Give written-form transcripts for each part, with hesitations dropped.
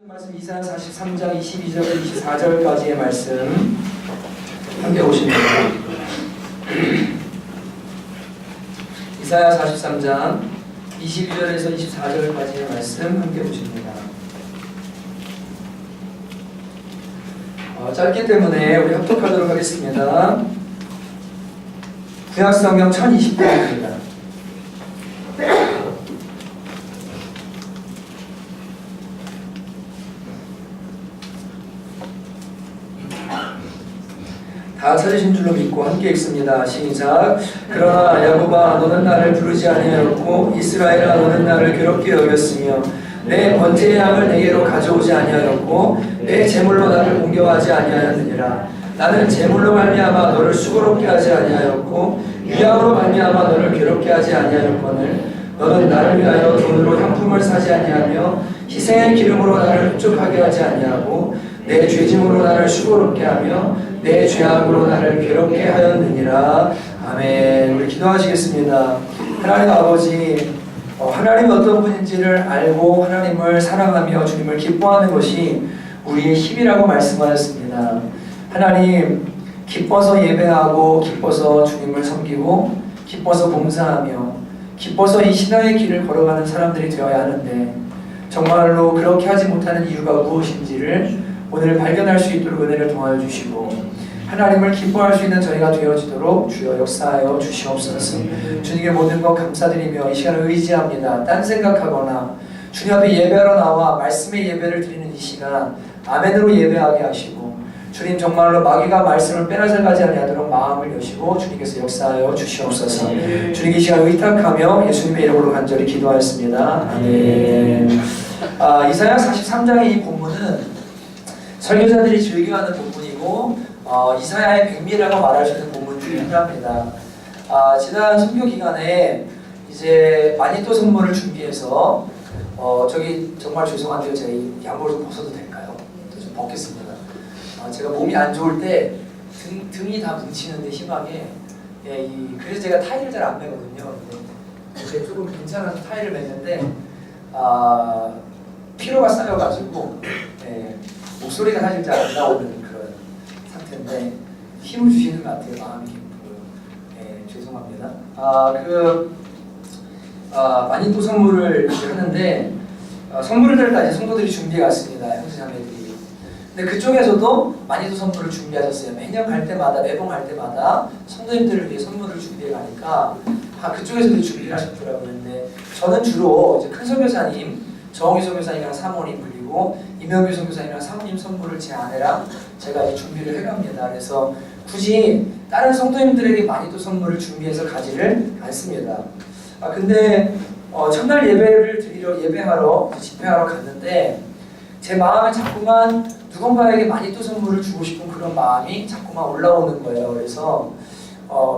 말씀 이사야 43장 22절부터 24절까지의 말씀 함께 보십니다. 이사야 43장 22절에서 24절까지의 말씀 함께 보십니다. 짧기 때문에 우리 합독하도록 하겠습니다. 구약성경 1020편입니다. 다 찾으신 줄로 믿고 함께 읽습니다. 시작. 그러나 야곱아 너는 나를 부르지 아니하였고 이스라엘아 너는 나를 괴롭게 여겼으며 내 번제의 양을 내게로 가져오지 아니하였고 내 제물로 나를 공경하지 아니하였느니라. 나는 제물로 말미암아 너를 수고롭게 하지 아니하였고 위암으로 말미암아 너를 괴롭게 하지 아니하였거늘 너는 나를 위하여 돈으로 향품을 사지 아니하며 희생의 기름으로 나를 흡족하게 하지 아니하고 내 죄짐으로 나를 수고롭게 하며 내 죄악으로 나를 괴롭게 하였느니라. 아멘. 우리 기도하시겠습니다. 하나님 아버지, 하나님이 어떤 분인지를 알고 하나님을 사랑하며 주님을 기뻐하는 것이 우리의 힘이라고 말씀하셨습니다. 하나님, 기뻐서 예배하고 기뻐서 주님을 섬기고 기뻐서 봉사하며 기뻐서 이 신앙의 길을 걸어가는 사람들이 되어야 하는데 정말로 그렇게 하지 못하는 이유가 무엇인지를 오늘 발견할 수 있도록 은혜를 도와여 주시고 하나님을 기뻐할 수 있는 저희가 되어지도록 주여 역사하여 주시옵소서. 주님께 모든 것 감사드리며 이 시간을 의지합니다. 딴 생각하거나 주님 앞에 예배하러 나와 말씀의 예배를 드리는 이 시간 아멘으로 예배하게 하시고 주님 정말로 마귀가 말씀을 빼앗아가지 아니하도록 마음을 여시고 주님께서 역사하여 주시옵소서. 주님 이 시간 의탁하며 예수님의 이름으로 간절히 기도하였습니다. 아멘. 이사야 43장의 이 본문은 설교자들이 즐겨하는 본문이고 이사야의 백미라고 말할 수 있는 본문 중에 하나입니다. 지난 선교 기간에 이제 마니또 선물을 준비해서 저기 정말 죄송한데요. 제가 이 양복을 좀 벗어도 될까요? 좀 벗겠습니다. 제가 몸이 안 좋을 때 등이 다 뭉치는데 심하게 그래서 제가 타이를 잘 안 매거든요. 근데 이제 조금 괜찮아서 타이를 맸는데 피로가 쌓여가지고 목소리가 사실 잘 안 나오는 그런 상태인데 힘을 주시는 것 같아요. 마음이 기쁘고요. 죄송합니다. 마니또 선물을 하는데 선물을 다 이제 성도들이 준비해 갔습니다. 형제자매들이. 근데 그쪽에서도 마니또 선물을 준비하셨어요. 매년 갈 때마다 매번 갈 때마다 성도님들을 위해 선물을 준비해 가니까 그쪽에서도 준비를 하셨더라고요. 근데 저는 주로 이제 큰 선교사님, 정희 선교사님이랑 사모님 그리고 이명규 선교사님이랑 사모님 선물을 제 아내랑 제가 이제 준비를 해갑니다. 그래서 굳이 다른 성도님들에게 마니또 선물을 준비해서 가지를 않습니다. 근데 첫날 예배를 드리러 예배하러 집회하러 갔는데 제 마음에 자꾸만 누군가에게 마니또 선물을 주고 싶은 그런 마음이 자꾸만 올라오는 거예요. 그래서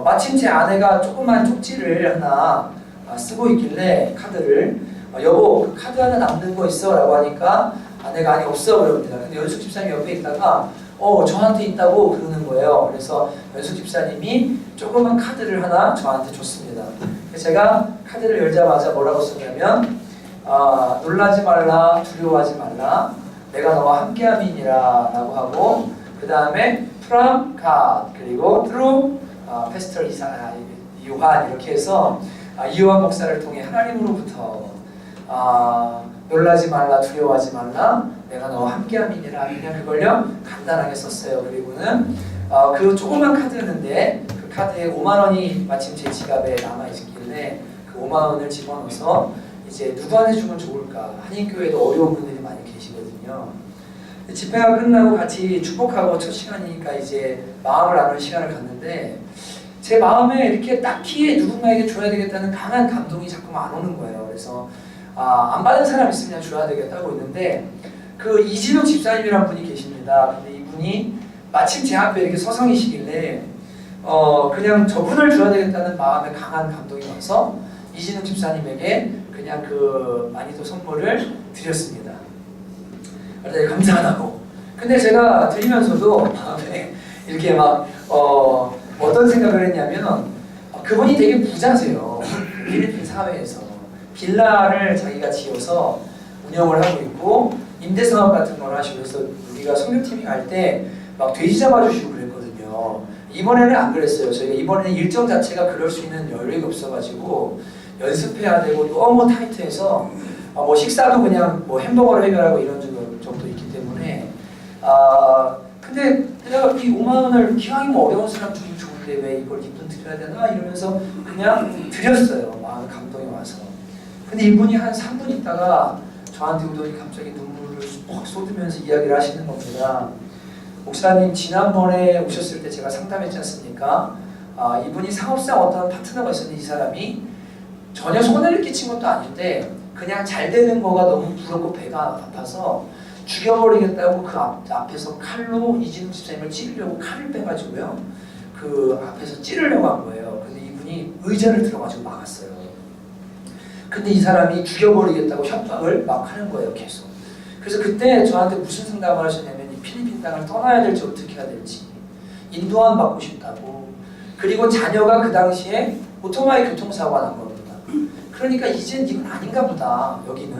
마침 제 아내가 조그만 쪽지를 하나 쓰고 있길래 카드를 여보 그 카드 하나 남는 거 있어? 라고 하니까 아내가 아니 없어 그럽니다. 근데 연숙 집사님 옆에 있다가 저한테 있다고 그러는 거예요. 그래서 연숙 집사님이 조그만 카드를 하나 저한테 줬습니다. 제가 카드를 열자마자 뭐라고 썼냐면 놀라지 말라 두려워하지 말라 내가 너와 함께함이니라 라고 하고 그 다음에 from God 그리고 through 패스터 요한 이렇게 해서 이요한 목사를 통해 하나님으로부터 놀라지 말라 두려워하지 말라 내가 너와 함께함이니라 그냥 그걸요 간단하게 썼어요. 그리고는 그 조그만 카드였는데 그 카드에 5만 원이 마침 제 지갑에 남아있길래 그 5만 원을 집어넣어서 이제 누구한테 주면 좋을까 한인교회도 어려운 분들이 많이 계시거든요. 집회가 끝나고 같이 축복하고 첫 시간이니까 이제 마음을 나누는 시간을 갖는데 제 마음에 이렇게 딱히 누군가에게 줘야 되겠다는 강한 감동이 자꾸만 안 오는 거예요. 그래서 안 받은 사람 있으면 줘야 되겠다고 있는데 그 이진욱 집사님이라는 분이 계십니다. 근데 이분이 마침 제 앞에 이렇게 서성이시길래 그냥 저분을 줘야 되겠다는 마음에 강한 감동이 와서 이진욱 집사님에게 그냥 그 마니또 선물을 드렸습니다. 그래서 감사하다고. 근데 제가 드리면서도 마음에 이렇게 막 어떤 생각을 했냐면 그분이 되게 부자세요. 필리핀 사회에서 빌라를 자기가 지어서 운영을 하고 있고 임대사업 같은 걸 하시고 그래서 우리가 선교팀이 갈 때 막 돼지 잡아주시고 그랬거든요. 이번에는 안 그랬어요. 저희가 이번에는 일정 자체가 그럴 수 있는 여력이 없어가지고 연습해야 되고 너무 타이트해서 뭐 식사도 그냥 뭐 햄버거로 해결하고 이런 정도 있기 때문에 근데 내가 이 5만 원을 기왕이 뭐 어려운 사람 주기 좋은데 왜 이걸 이분 드려야 되나 이러면서 그냥 드렸어요. 마음 감동이 와서. 근데 이분이 한 3분 있다가 저한테 오더니 갑자기 눈물을 퍽 쏟으면서 이야기를 하시는 겁니다. 목사님 지난번에 오셨을 때 제가 상담했지 않습니까? 이분이 사업상 어떤 파트너가 있었는데 이 사람이 전혀 손해를 끼친 것도 아닌데 그냥 잘 되는 거가 너무 부럽고 배가 아파서 죽여버리겠다고 그 앞에서 칼로 이진욱 집사님을 찌르려고 칼을 빼가지고요. 그 앞에서 찌르려고 한 거예요. 근데 이분이 의자를 들어가지고 막았어요. 근데 이 사람이 죽여버리겠다고 협박을 막 하는 거예요, 계속. 그래서 그때 저한테 무슨 상담을 하셨냐면 이 필리핀 땅을 떠나야 될지 어떻게 해야 될지 인도함 받고 싶다고. 그리고 자녀가 그 당시에 오토바이 교통사고가 난 겁니다. 그러니까 이젠 이건 아닌가 보다. 여기는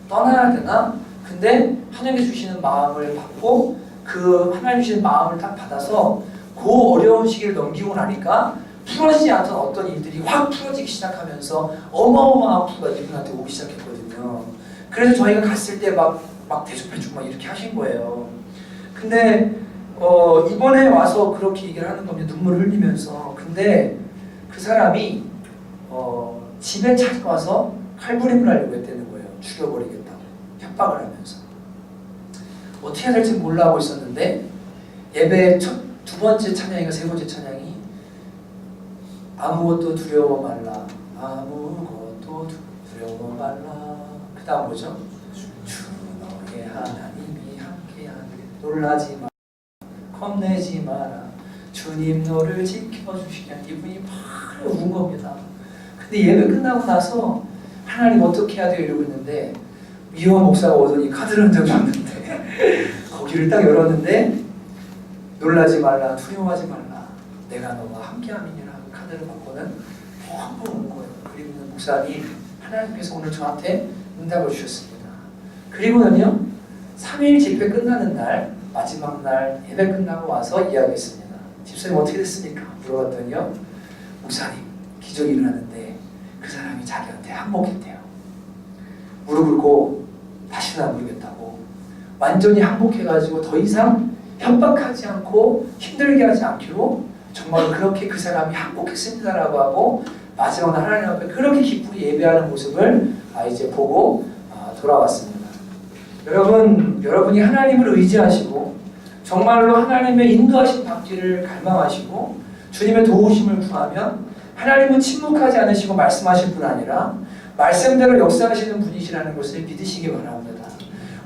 떠나야 되나? 근데 하나님이 주시는 마음을 받고 그 하나님 주시는 마음을 딱 받아서 그 어려운 시기를 넘기고 나니까 풀어지지 않던 어떤 일들이 확 풀어지기 시작하면서 어마어마한 부가 이분한테 오기 시작했거든요. 그래서 저희가 갔을 때 막 대접해주고 막 이렇게 하신 거예요. 근데 이번에 와서 그렇게 얘기를 하는 겁니다. 눈물을 흘리면서. 근데 그 사람이 집에 찾아와서 칼부림을 하려고 했다는 거예요. 죽여버리겠다고 협박을 하면서. 어떻게 해야 될지 몰라 하고 있었는데 예배 두 번째 찬양인가 세 번째 찬양이 아무것도 두려워 말라. 아무것도 두려워 말라. 그 다음 뭐죠? 주 너의 하나님이 함께하네. 놀라지 마라. 겁내지 마라. 주님 너를 지켜주시냐. 이분이 막 운 겁니다. 근데 예배 끝나고 나서 하나님 어떻게 해야 돼요? 이러고 있는데 미호 목사가 오더니 카드를 한 적이 없는데 거기를 딱 열었는데 놀라지 말라. 두려워하지 말라. 내가 너와 함께함이니라. 카드를 받고는 펑펑 운 거예요. 그리고 목사님 하나님께서 오늘 저한테 응답을 주셨습니다. 그리고는요 3일 집회 끝나는 날 마지막 날 예배 끝나고 와서 이야기했습니다. 집사님 어떻게 됐습니까? 물어봤더니요 목사님 기적이 일어났는데 그 사람이 자기한테 항복했대요. 무릎 꿇고 다시는 안 부르겠다고 완전히 항복해가지고 더 이상 협박하지 않고 힘들게 하지 않기로 정말 그렇게 그 사람이 항복했습니다라고 하고 마지막 날 하나님 앞에 그렇게 기쁘게 예배하는 모습을 이제 보고 돌아왔습니다. 여러분이 하나님을 의지하시고 정말로 하나님의 인도하심 받기를 갈망하시고 주님의 도우심을 구하면 하나님은 침묵하지 않으시고 말씀하실 뿐 아니라 말씀대로 역사하시는 분이시라는 것을 믿으시기 바랍니다.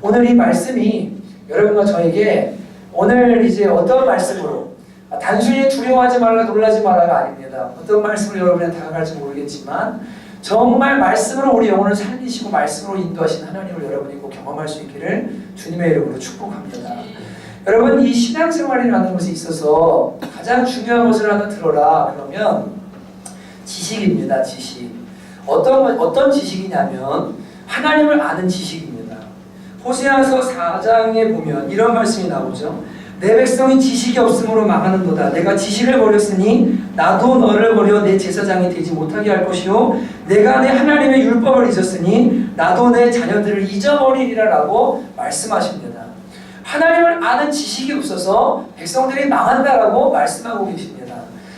오늘 이 말씀이 여러분과 저에게 오늘 이제 어떤 말씀으로 단순히 두려워하지 말라 놀라지 말라가 아닙니다. 어떤 말씀으로 여러분이 다가갈지 모르겠지만 정말 말씀으로 우리 영혼을 살리시고 말씀으로 인도하신 하나님을 여러분이 꼭 경험할 수 있기를 주님의 이름으로 축복합니다. 여러분 이 신앙생활이라는 것에 있어서 가장 중요한 것을 하나 들어라 그러면 지식입니다. 지식. 어떤 지식이냐면 하나님을 아는 지식입니다. 호세아서 4장에 보면 이런 말씀이 나오죠. 내 백성이 지식이 없으므로 망하는도다. 내가 지식을 버렸으니 나도 너를 버려 내 제사장이 되지 못하게 할 것이요 내가 내 하나님의 율법을 잊었으니 나도 내 자녀들을 잊어버리리라 라고 말씀하십니다. 하나님을 아는 지식이 없어서 백성들이 망한다라고 말씀하고 계십니다.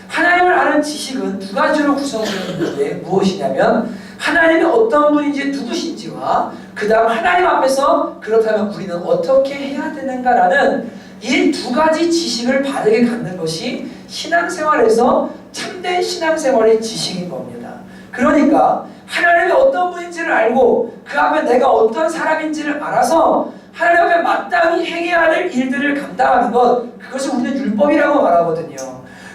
하나님을 아는 지식은 두 가지로 구성되어 있는데 무엇이냐면 하나님이 어떤 분인지 누구신지와 그 다음 하나님 앞에서 그렇다면 우리는 어떻게 해야 되는가라는 이 두 가지 지식을 바르게 갖는 것이 신앙생활에서 참된 신앙생활의 지식인 겁니다. 그러니까 하나님이 어떤 분인지를 알고 그 앞에 내가 어떤 사람인지를 알아서 하나님 앞에 마땅히 행해야 할 일들을 감당하는 것, 그것이 우리는 율법이라고 말하거든요.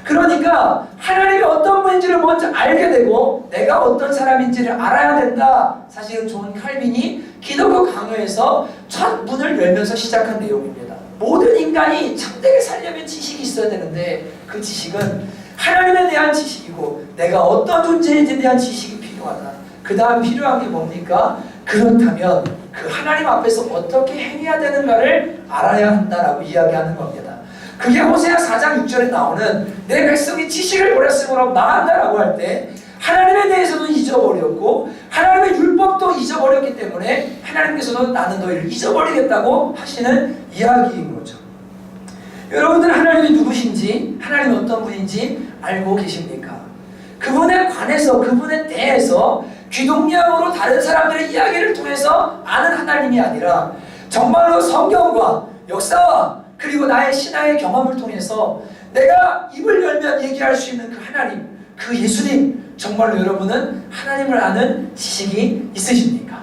그러니까 하나님이 어떤 분인지를 먼저 알게 되고 내가 어떤 사람인지를 알아야 된다. 사실은 존 칼빈이 기독교 강요에서 첫 문을 열면서 시작한 내용입니다. 모든 인간이 참되게 살려면 지식이 있어야 되는데 그 지식은 하나님에 대한 지식이고 내가 어떤 존재인지에 대한 지식이 필요하다. 그 다음 필요한 게 뭡니까? 그렇다면 그 하나님 앞에서 어떻게 행해야 되는가를 알아야 한다라고 이야기하는 겁니다. 그게 호세아 4장 6절에 나오는 내 백성이 지식을 버렸으므로 망한다라고 할 때 하나님에 대해서도 잊어버렸고 하나님의 율법도 잊어버렸기 때문에 하나님께서도 나는 너희를 잊어버리겠다고 하시는 이야기인 거죠. 여러분들 하나님이 누구신지, 하나님이 어떤 분인지 알고 계십니까? 그분에 관해서, 그분에 대해서 귀동냥으로 다른 사람들의 이야기를 통해서 아는 하나님이 아니라 정말로 성경과 역사와 그리고 나의 신앙의 경험을 통해서 내가 입을 열면 얘기할 수 있는 그 하나님, 그 예수님, 정말로 여러분은 하나님을 아는 지식이 있으십니까?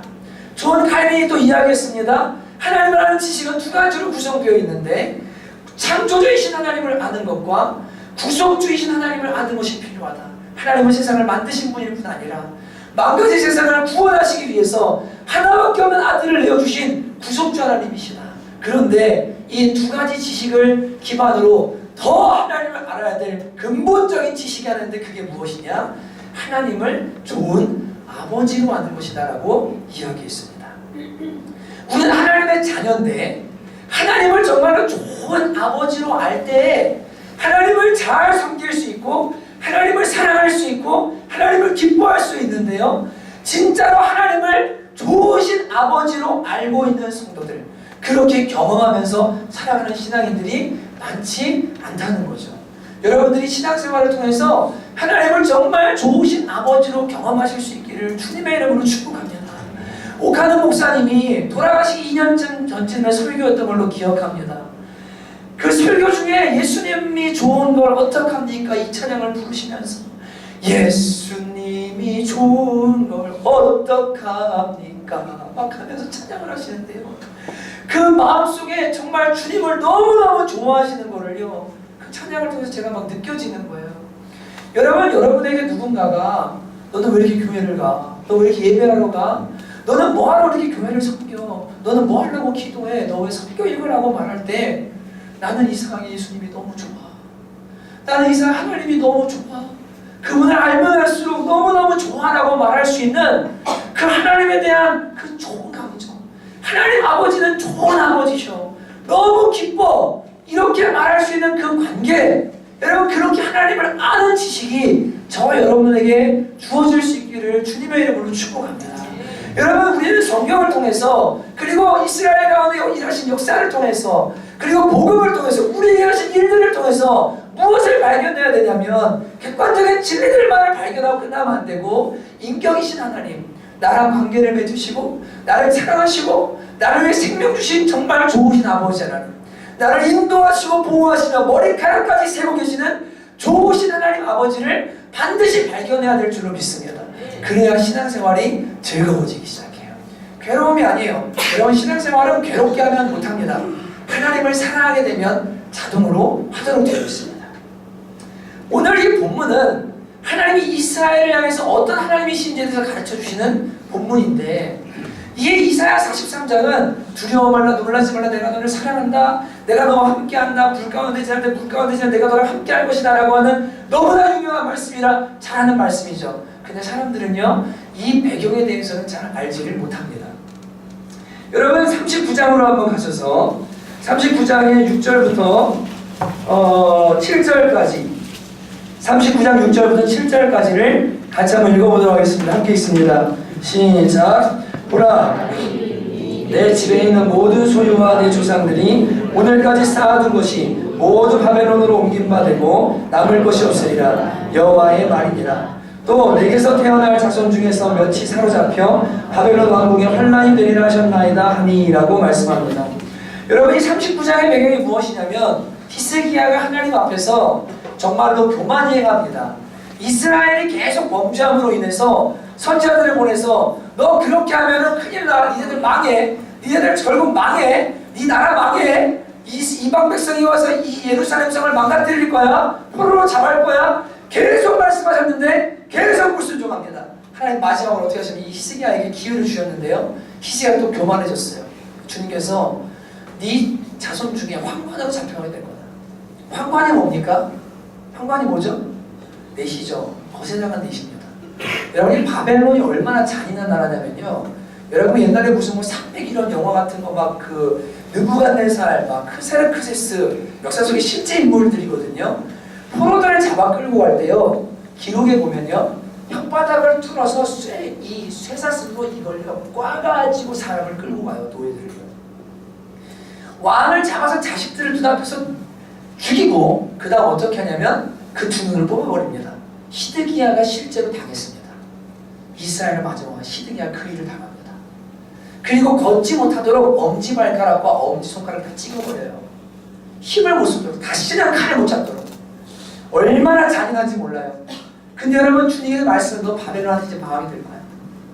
존 칼빈이 또 이야기했습니다. 하나님을 아는 지식은 두 가지로 구성되어 있는데 창조주이신 하나님을 아는 것과 구속주이신 하나님을 아는 것이 필요하다. 하나님은 세상을 만드신 분일 뿐 아니라 망가진 세상을 구원하시기 위해서 하나밖에 없는 아들을 내어주신 구속주 하나님이시다. 그런데 이 두 가지 지식을 기반으로 더 하나님을 알아야 될 근본적인 지식이 하는데 그게 무엇이냐? 하나님을 좋은 아버지로 아는 것이다 라고 이야기했습니다. 우리는 하나님의 자녀인데 하나님을 정말로 좋은 아버지로 알 때 하나님을 잘 섬길 수 있고 하나님을 사랑할 수 있고 하나님을 기뻐할 수 있는데요, 진짜로 하나님을 좋으신 아버지로 알고 있는 성도들, 그렇게 경험하면서 살아가는 신앙인들이 많지 않다는 거죠. 여러분들이 신앙생활을 통해서 하나님을 정말 좋으신 아버지로 경험하실 수 있기를 주님의 이름으로 축복합니다. 오카는 목사님이 돌아가시기 2년 전쯤에 설교였던 걸로 기억합니다. 그 설교 중에 예수님이 좋은 걸 어떡합니까? 이 찬양을 부르시면서 예수님이 좋은 걸 어떡합니까? 막 하면서 찬양을 하시는데요, 그 마음속에 정말 주님을 너무너무 좋아하시는 거를요, 그 찬양을 통해서 제가 막 느껴지는 거예요. 여러분, 여러분에게 누군가가 너는 왜 이렇게 교회를 가? 너 왜 이렇게 예배하러 가? 너는 뭐하러 이렇게 교회를 섬겨? 너는 뭐 하려고 기도해? 너 왜 성경 읽으라고 말할 때 나는 이상하게 예수님이 너무 좋아. 나는 이상하게 하나님이 너무 좋아. 그분을 알면 할수록 너무너무 좋아라고 말할 수 있는 그 하나님에 대한 그 좋은 감정. 하나님 아버지는 좋은 아버지셔. 너무 기뻐. 이렇게 말할 수 있는 그 관계. 여러분, 그렇게 하나님을 아는 지식이 저와 여러분에게 주어질 수 있기를 주님의 이름으로 축복합니다. 여러분, 우리는 성경을 통해서 그리고 이스라엘 가운데 일하신 역사를 통해서 그리고 복음을 통해서 우리에게 하신 일들을 통해서 무엇을 발견해야 되냐면 객관적인 진리들만을 발견하고 끝나면 안 되고 인격이신 하나님, 나랑 관계를 맺으시고 나를 사랑하시고 나를 위해 생명 주신 정말 좋으신 아버지 하나님, 나를 인도하시고 보호하시며 머리카락까지 세고 계시는 좋으신 하나님 아버지를 반드시 발견해야 될 줄로 믿습니다. 그래야 신앙생활이 즐거워지기 시작해요. 괴로움이 아니에요. 여러분, 신앙생활은 괴롭게 하면 못합니다. 하나님을 사랑하게 되면 자동으로 하도록 되어 있습니다. 오늘 이 본문은 하나님이 이스라엘을 향해서 어떤 하나님이신지에 대해서 가르쳐주시는 본문인데, 이 이사야 43장은 두려워 말라 놀라지 말라 내가 너를 사랑한다, 내가 너와 함께한다, 불 가운데 지날 때 불 가운데 지날 내가 너랑 함께할 것이다 라고 하는 너무나 유명한 말씀이라 잘 아는 말씀이죠. 근데 사람들은요, 이 배경에 대해서는 잘 알지를 못합니다. 여러분, 39장으로 한번 가셔서 39장의 6절부터 7절까지 39장 6절부터 7절까지를 같이 한번 읽어보도록 하겠습니다. 함께 읽습니다. 시작. 보라, 내 집에 있는 모든 소유와 내 조상들이 오늘까지 쌓아둔 것이 모두 바벨론으로 옮긴 바 되고 남을 것이 없으리라. 여호와의 말이니라. 또 내게서 태어날 자손 중에서 몇이 사로잡혀 바벨론 왕궁의 환난이 되리라 하셨나이다 하니라고 말씀합니다. 여러분, 이 39장의 배경이 무엇이냐면 히스기야가 하나님 앞에서 정말로 교만 행합니다. 이스라엘이 계속 범죄함으로 인해서 선지자들을 보내서 너 그렇게 하면은 큰일 나, 니네들 망해, 니네들 결국 망해, 니 나라 망해, 이방 백성이 와서 이 예루살렘 성을 망가뜨릴 거야, 포로로 잡을 거야, 계속 말씀하셨는데 계속 불순종합니다. 하나님 마지막으로 어떻게 하시면 이 히스기야에게 기회를 주셨는데요, 히스기야가 또 교만해졌어요. 주님께서 네 자손 중에 황관으로 잡혀가게 될 거다. 황관이 뭡니까? 황관이 뭐죠? 넷이죠. 거세장한 넷입니다. 여러분, 이 바벨론이 얼마나 잔인한 나라냐면요, 여러분 옛날에 무슨 뭐 300 이런 영화 같은 거 막 그 느부갓네살, 막 크세르크세스 역사 속의 실제 인물들이거든요. 포로들을 잡아 끌고 갈 때요, 기록에 보면요, 혓바닥을 뚫어서 이 쇠사슬로 이걸요 꽈가지고 사람을 끌고 가요, 노예들을요. 왕을 잡아서 자식들을 눈앞에서 죽이고 그 다음 어떻게 하냐면 그 두 눈을 뽑아버립니다. 히드기야가 실제로 당했습니다. 이스라엘의 마지막 히드기야 그 일을 당합니다. 그리고 걷지 못하도록 엄지발가락과 엄지손가락을 다 찍어버려요. 힘을 못 쓰도록, 다시 그냥 칼을 못 잡도록. 얼마나 잔인한지 몰라요. 근데 여러분, 주님의 말씀은 너 바벨론한테 이제 망하게 될 거야.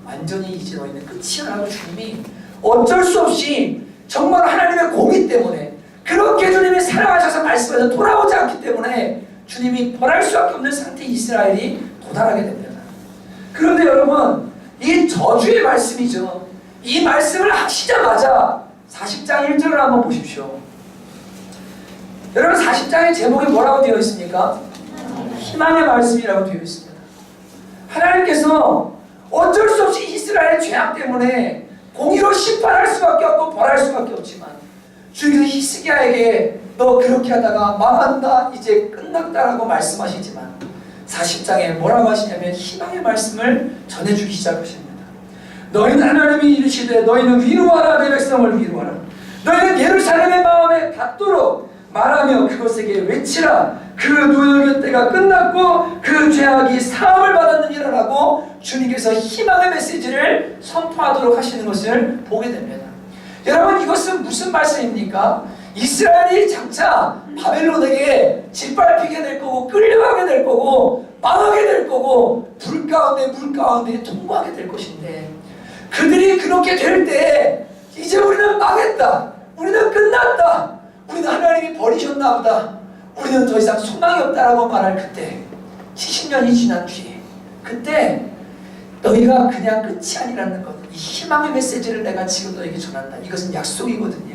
완전히 이제 너희는 끝이야 라고 주님이 어쩔 수 없이 정말 하나님의 공의 때문에, 그렇게 주님이 사랑하셔서 말씀하셔서 돌아오지 않기 때문에 주님이 벌할 수밖에 없는 상태에 이스라엘이 도달하게 됩니다. 그런데 여러분, 이 저주의 말씀이죠. 이 말씀을 하시자마자 40장 1절을 한번 보십시오. 여러분, 40장의 제목이 뭐라고 되어 있습니까? 희망의 말씀이라고 되어 있습니다. 하나님께서 어쩔 수 없이 이스라엘의 죄악 때문에 공의로 심판할 수밖에 없고 벌할 수밖에 없지만, 주님께서 히스기야에게 너 그렇게 하다가 망한다, 이제 끝났다라고 말씀하시지만 40장에 뭐라고 하시냐면 희망의 말씀을 전해주기 시작하십니다. 너희는 하나님이 이르시되 너희는 위로하라, 내 백성을 위로하라. 너희는 예루살렘의 마음에 닿도록 말하며 그것에게 외치라. 그 노역의 때가 끝났고 그 죄악이 사함을 받았느니라라고 주님께서 희망의 메시지를 선포하도록 하시는 것을 보게 됩니다. 여러분, 이것은 무슨 말씀입니까? 이스라엘이 장차 바벨론에게 짓밟히게 될 거고 끌려가게 될 거고 망하게 될 거고 불 가운데 물 가운데 통과하게 될 것인데, 그들이 그렇게 될 때 이제 우리는 망했다, 우리는 끝났다, 우리는 하나님이 버리셨나 보다, 우리는 더 이상 소망이 없다라고 말할 그때, 70년이 지난 뒤에 그때 너희가 그냥 끝이 아니라는 것, 이 희망의 메시지를 내가 지금 너에게 전한다. 이것은 약속이거든요.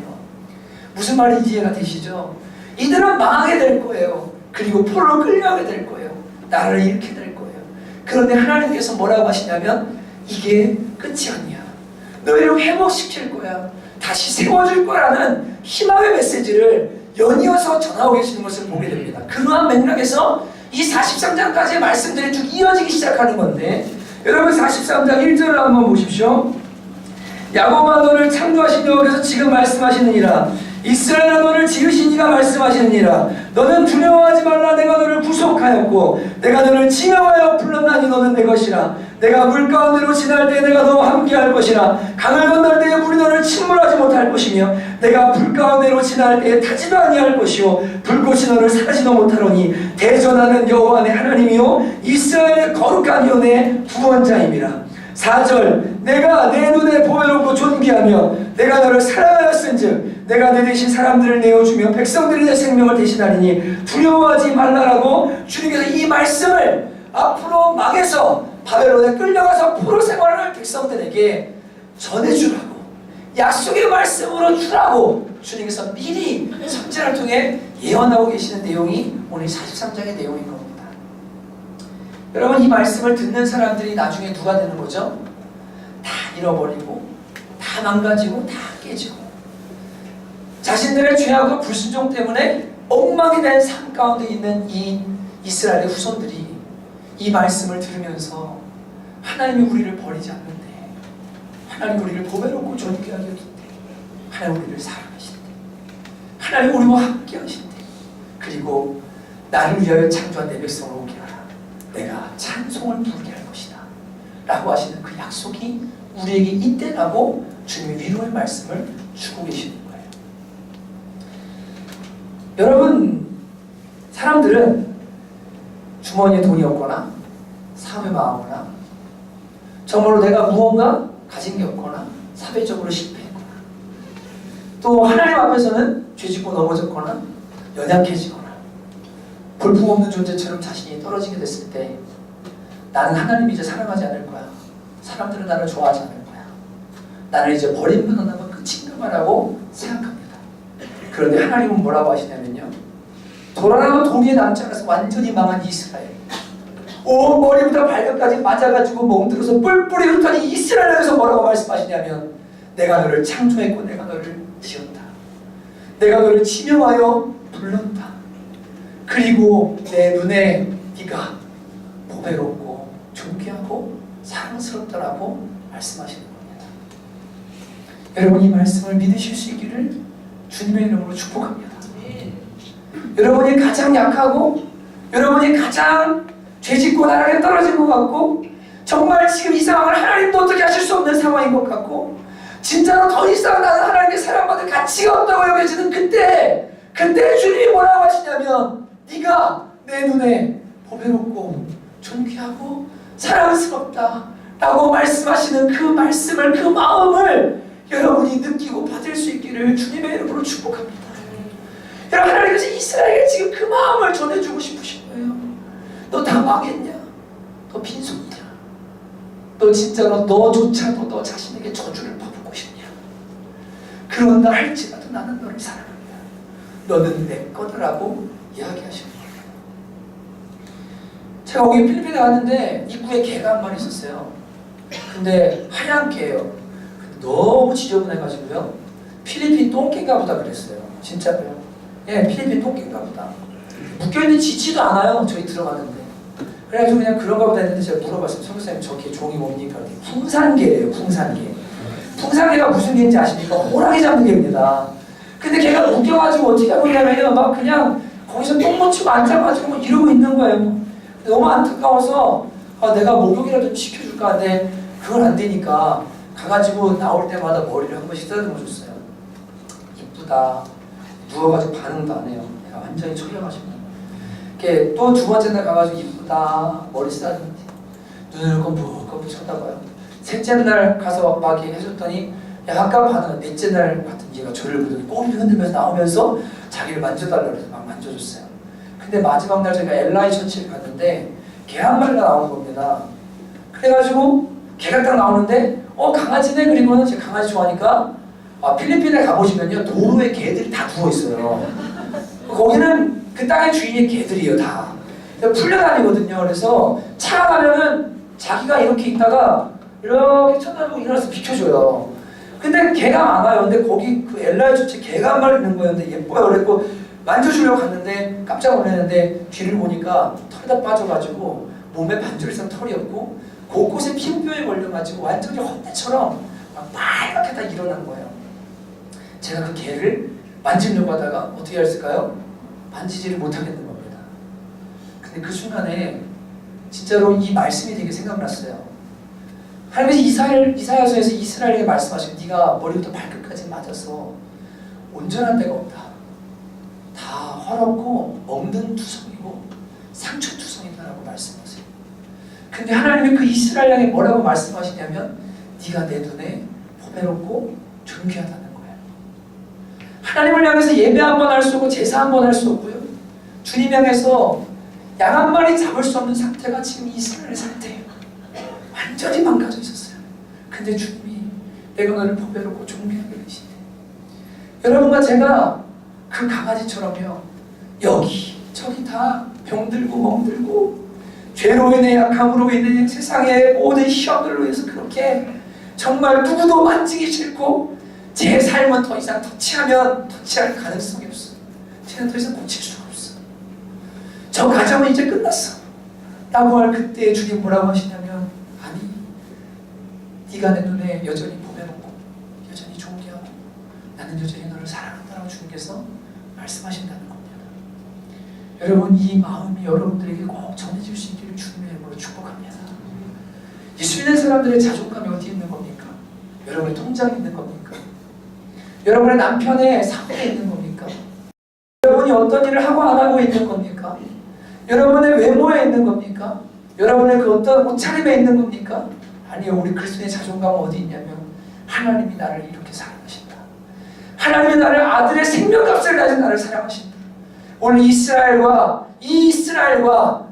무슨 말인지 이해가 되시죠? 이들은 망하게 될 거예요. 그리고 포로로 끌려가게 될 거예요. 나라를 잃게 될 거예요. 그런데 하나님께서 뭐라고 하시냐면 이게 끝이 아니야. 너희를 회복시킬 거야. 다시 세워줄 거라는 희망의 메시지를 연이어서 전하고 계시는 것을 보게 됩니다. 그러한 맥락에서 이 43장까지의 말씀들이 쭉 이어지기 시작하는 건데, 여러분 43장 1절을 한번 보십시오. 야곱아 너를 창조하신 여호와께서 지금 말씀하시느니라. 이스라엘아 너를 지으신 이가 말씀하시느니라. 너는 두려워하지 말라. 내가 너를 구속하였고 내가 너를 징명하여 불렀나니 너는 내 것이라. 내가 물 가운데로 지날 때 내가 너와 함께 할 것이라. 강을 건널 때에 물이 너를 침몰하지 못할 것이며 내가 불 가운데로 지날 때에 타지도 아니할 것이요 불꽃이 너를 사지도 못하노니 대전하는 여호와 내 하나님이요 이스라엘의 거룩한 이요 내 구원자임이라. 4절 내가 내 눈에 보배롭고 존귀하며 내가 너를 사랑하였은즉 내가 내 대신 사람들을 내어주며 백성들이 내 생명을 대신하리니 두려워하지 말라라고 주님께서 이 말씀을 앞으로 망해서 바벨론에 끌려가서 포로 생활을 백성들에게 전해주라고, 약속의 말씀으로 주라고 주님께서 미리 선지자를 통해 예언하고 계시는 내용이 오늘 43장의 내용인 겁니다. 여러분, 이 말씀을 듣는 사람들이 나중에 누가 되는 거죠? 다 잃어버리고 다 망가지고 다 깨지고 자신들의 죄악과 불순종 때문에 엉망이 된 삶 가운데 있는 이 이스라엘의 후손들이 이 말씀을 들으면서 하나님이 우리를 버리지 않는데, 하나님 우리를 보배롭고 존귀하게 해주는데, 하나님 우리를 사랑하신대, 하나님 우리와 함께 하신대, 그리고 나를 위하여 창조한 내 백성을 오게 하라, 내가 찬송을 부르게 할 것이다 라고 하시는 그 약속이 우리에게 있대라고 주님의 위로의 말씀을 주고 계시는 거예요. 여러분, 사람들은 주머니에 돈이 없거나 사업에 망하거나 정말로 내가 무언가 가진 게 없거나 사회적으로 실패했거나 또 하나님 앞에서는 죄짓고 넘어졌거나 연약해지거나 볼품없는 존재처럼 자신이 떨어지게 됐을 때 나는 하나님이 이제 사랑하지 않을 거야, 사람들은 나를 좋아하지 않을 거야, 나를 이제 버림받아 나면 끝인가 봐라고 생각합니다. 그런데 하나님은 뭐라고 하시냐면요, 돌아라도 도리에 남지 않아서 완전히 망한 이스라엘, 온 머리부터 발끝까지 맞아가지고 멍들어서 뿔뿔이 흩어진 이스라엘에서 뭐라고 말씀하시냐면 내가 너를 창조했고 내가 너를 지었다. 내가 너를 지명하여 불렀다. 그리고 내 눈에 네가 보배롭고 존귀하고 사랑스럽다라고 말씀하시는 겁니다. 여러분 이 말씀을 믿으실 수 있기를 주님의 이름으로 축복합니다. 여러분이 가장 약하고 여러분이 가장 죄짓고 나락에 떨어진 것 같고 정말 지금 이 상황을 하나님도 어떻게 하실 수 없는 상황인 것 같고 진짜로 더 이상 나는 하나님의 사랑받을 가치가 없다고 여겨지는 그때 주님이 뭐라고 하시냐면 네가 내 눈에 보배롭고 존귀하고 사랑스럽다 라고 말씀하시는 그 말씀을 그 마음을 여러분이 느끼고 받을 수 있기를 주님의 이름으로 축복합니다. 여러분 하나님께서 이스라엘에 지금 그 마음을 전해주고 싶으신 거예요. 너 다 망했냐? 너 빈손이냐? 너 진짜로 너조차도 너 자신에게 저주를 퍼붓고 싶냐? 그런다 할지라도 나는 너를 사랑합니다. 너는 내 거더라고 이야기하시는 거예요. 제가 거기 필리핀에 갔는데 입구에 개가 한 마리 있었어요. 근데 하얀 개예요. 너무 지저분해가지고요. 필리핀 똥개인가 보다 그랬어요. 진짜로요. 예, 필리핀 똥개인가 보다. 묶여있는 지지도 않아요. 저희 들어갔는데. 그래가지고 그냥 그런가 보다 했는데 제가 물어봤어요. 선교사님 저 개 종이 뭡니까? 풍산개래요. 풍산개. 풍산개가 무슨 개인지 아십니까? 호랑이 잡는 개입니다. 근데 걔가 묶여가지고 어떻게 하고 있냐면요. 막 그냥 거기서 똥 묻히고 앉아가지고 막 이러고 있는 거예요. 너무 안타까워서 내가 목욕이라도 좀 시켜줄까 하는데 그건 안 되니까 가가지고 나올 때마다 머리를 한 번씩 쓰다듬어 줬어요. 이쁘다. 누워가지고 반응도 안 해요. 내가 완전히 처려가지고. 또 두 번째 날 가가지고 이쁘다. 머리 쓰다듬어. 눈을 껌뻑껌뻑 쳐다봐요. 셋째 날 가서 막 해줬더니 약간 반응. 넷째 날 같은 얘가 저를 보더니 꼬리를 흔들면서 나오면서 자기를 만져달라고 해서 막 만져줬어요. 근데 마지막 날 제가 LI 처치를 갔는데 개 한 마리가 나오는 겁니다. 그래가지고 개가 딱 나오는데 강아지네. 그리고는 제가 강아지 좋아하니까 필리핀에 가보시면요 도로에 개들이 다 누워있어요. 거기는 그 땅의 주인이 개들이에요. 다 풀려다니거든요. 그래서 차가 가면은 자기가 이렇게 있다가 이렇게 쳐다보고 일어나서 비켜줘요. 근데 개가 많아요. 근데 거기 그 LI 처치 개가 한 마리 있는 거예요. 근데 예뻐요. 그랬고 만져주려고 갔는데 깜짝 놀랐는데 뒤를 보니까 털이 다 빠져가지고 몸에 반절 이상 털이 없고 곳곳에 피부병에 걸려가지고 완전히 헛내처럼 막 빨갛게 다 일어난 거예요. 제가 그 개를 만지려고 하다가 어떻게 했을까요? 만지지를 못하겠는 겁니다. 근데 그 순간에 진짜로 이 말씀이 되게 생각났어요. 하나님께서 이사야서에서 이스라엘에게 말씀하시고 네가 머리부터 발끝까지 맞아서 온전한 데가 없다. 다 헐었고 멍든 투성이고 상처투성이다라고 말씀하세요. 근데 하나님이 그 이스라엘 향해 뭐라고 말씀하시냐면 네가 내 눈에 보배롭고 존귀하다는 거예요. 하나님을 향해서 예배 한 번 할 수 없고 제사 한 번 할 수 없고요. 주님 향해서 양 한 마리 잡을 수 없는 상태가 지금 이스라엘의 상태예요. 완전히 망가져 있었어요. 근데 주님이 내가 너를 보배롭고 존귀하게 계시네. 여러분과 제가 그 강아지처럼요. 여기 저기 다 병들고 멍들고 죄로 인해 약함으로 인해 세상의 모든 시험들로 인해서 그렇게 정말 누구도 만지기 싫고 제 삶은 더 이상 터치할 가능성이 없어. 쟤는 더 이상 고칠 수가 없어. 저 가정은 이제 끝났어. 라고 할 그때 주님 뭐라고 하시냐면 아니 네가 내 눈에 여전히 보배롭고 여전히 존귀하고 나는 여전히 너를 사랑한다라고 주님께서 말씀하신다는 겁니다. 여러분 이 마음이 여러분들에게 꼭 전해질 수 있기를 주님의 이름으로 축복합니다. 예수 믿는 사람들의 자존감이 어디 있는 겁니까? 여러분의 통장에 있는 겁니까? 여러분의 남편의 사업에 있는 겁니까? 여러분이 어떤 일을 하고 안 하고 있는 겁니까? 여러분의 외모에 있는 겁니까? 여러분의 그 어떤 옷차림에 있는 겁니까? 아니요. 우리 그리스도의 자존감은 어디 있냐면 하나님이 나를 이렇게 사랑하신다. 하나님이 나를 아들의 생명값을 가진 나를 사랑하신다. 오늘 이스라엘과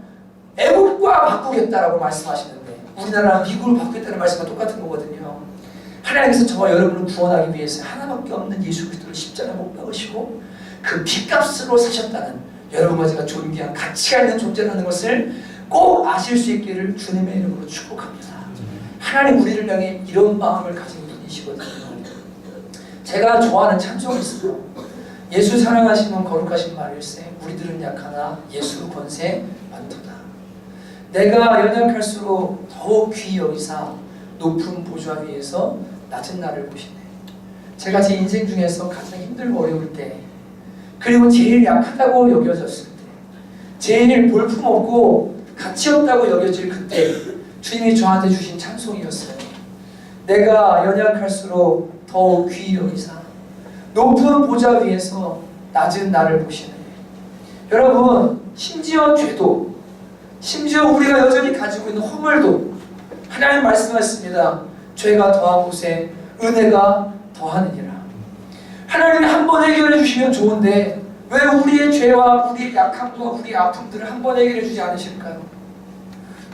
애국과 바꾸겠다라고 말씀하시는데 우리나라랑 미국을 바꾸겠다는 말씀과 똑같은 거거든요. 하나님께서 저와 여러분을 구원하기 위해서 하나밖에 없는 예수 그리스도를 십자가에 못 박으시고 그 피값으로 사셨다는 여러분과 제가 존귀한 가치가 있는 존재라는 것을 꼭 아실 수 있기를 주님의 이름으로 축복합니다. 하나님 우리를 향해 이런 마음을 가진 분이시거든요. 제가 좋아하는 찬송이 있어요. 예수 사랑하시면 거룩하신 말일세 우리들은 약하나 예수 권세 많도다. 내가 연약할수록 더욱 귀히 여기사 높은 보좌 위에서 낮은 나를 보시네. 제가 제 인생 중에서 가장 힘들고 어려울 때, 그리고 제일 약하다고 여겨졌을 때, 제일 볼품없고 가치없다고 여겨질 그때 주님이 저한테 주신 찬송이었어요. 내가 연약할수록 더욱 귀히 여기사 높은 보좌 위에서 낮은 나를 보시네. 여러분, 심지어 죄도, 심지어 우리가 여전히 가지고 있는 허물도 하나님 말씀하셨습니다. 죄가 더한 곳에 은혜가 더하느니라. 하나님이 한 번 해결해 주시면 좋은데 왜 우리의 죄와 우리의 약함과 우리의 아픔들을 한 번 해결해 주지 않으실까요?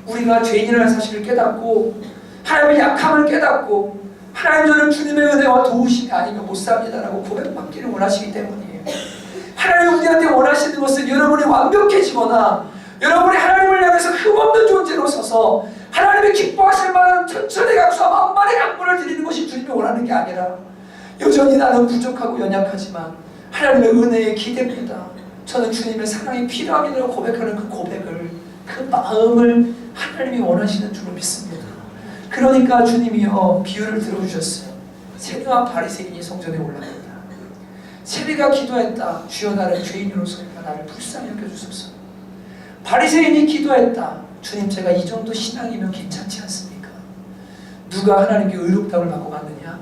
우리가 죄인이라는 사실을 깨닫고 하나님의 약함을 깨닫고 하나님 저는 주님의 은혜와 도우심이 아니면 못 삽니다라고 고백받기를 원하시기 때문이에요. 하나님 우리한테 원하시는 것은 여러분이 완벽해지거나 여러분이 하나님을 향해서 흠없는 존재로 서서 하나님의 기뻐하실 만한 천천히 감수와 만만의 양보를 드리는 것이 주님이 원하는 게 아니라 여전히 나는 부족하고 연약하지만 하나님의 은혜에 기대입니다. 저는 주님의 사랑이 필요함이라고 고백하는 그 고백을, 그 마음을 하나님이 원하시는 줄로 믿습니다. 그러니까 주님이요 비유를 들어주셨어요. 세리와 바리새인이 성전에 올라간다. 세리가 기도했다. 주여 나를 죄인으로서니까 나를 불쌍히 여겨주소서. 바리새인이 기도했다. 주님 제가 이 정도 신앙이면 괜찮지 않습니까? 누가 하나님께 의롭다움을 받고 갔느냐?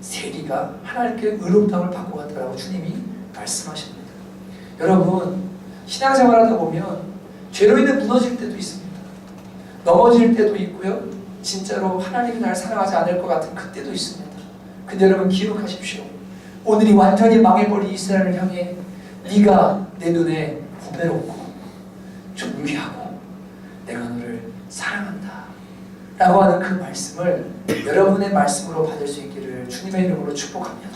세리가 하나님께 의롭다움을 받고 갔다라고 주님이 말씀하십니다. 여러분, 신앙생활하다 보면 죄로 인해 무너질 때도 있습니다. 넘어질 때도 있고요. 진짜로 하나님이 나를 사랑하지 않을 것 같은 그때도 있습니다. 근데 여러분 기억하십시오. 오늘이 완전히 망해버린 이스라엘을 향해 네가 내 눈에 보배롭고 존귀하고 내가 너를 사랑한다 라고 하는 그 말씀을 여러분의 말씀으로 받을 수 있기를 주님의 이름으로 축복합니다.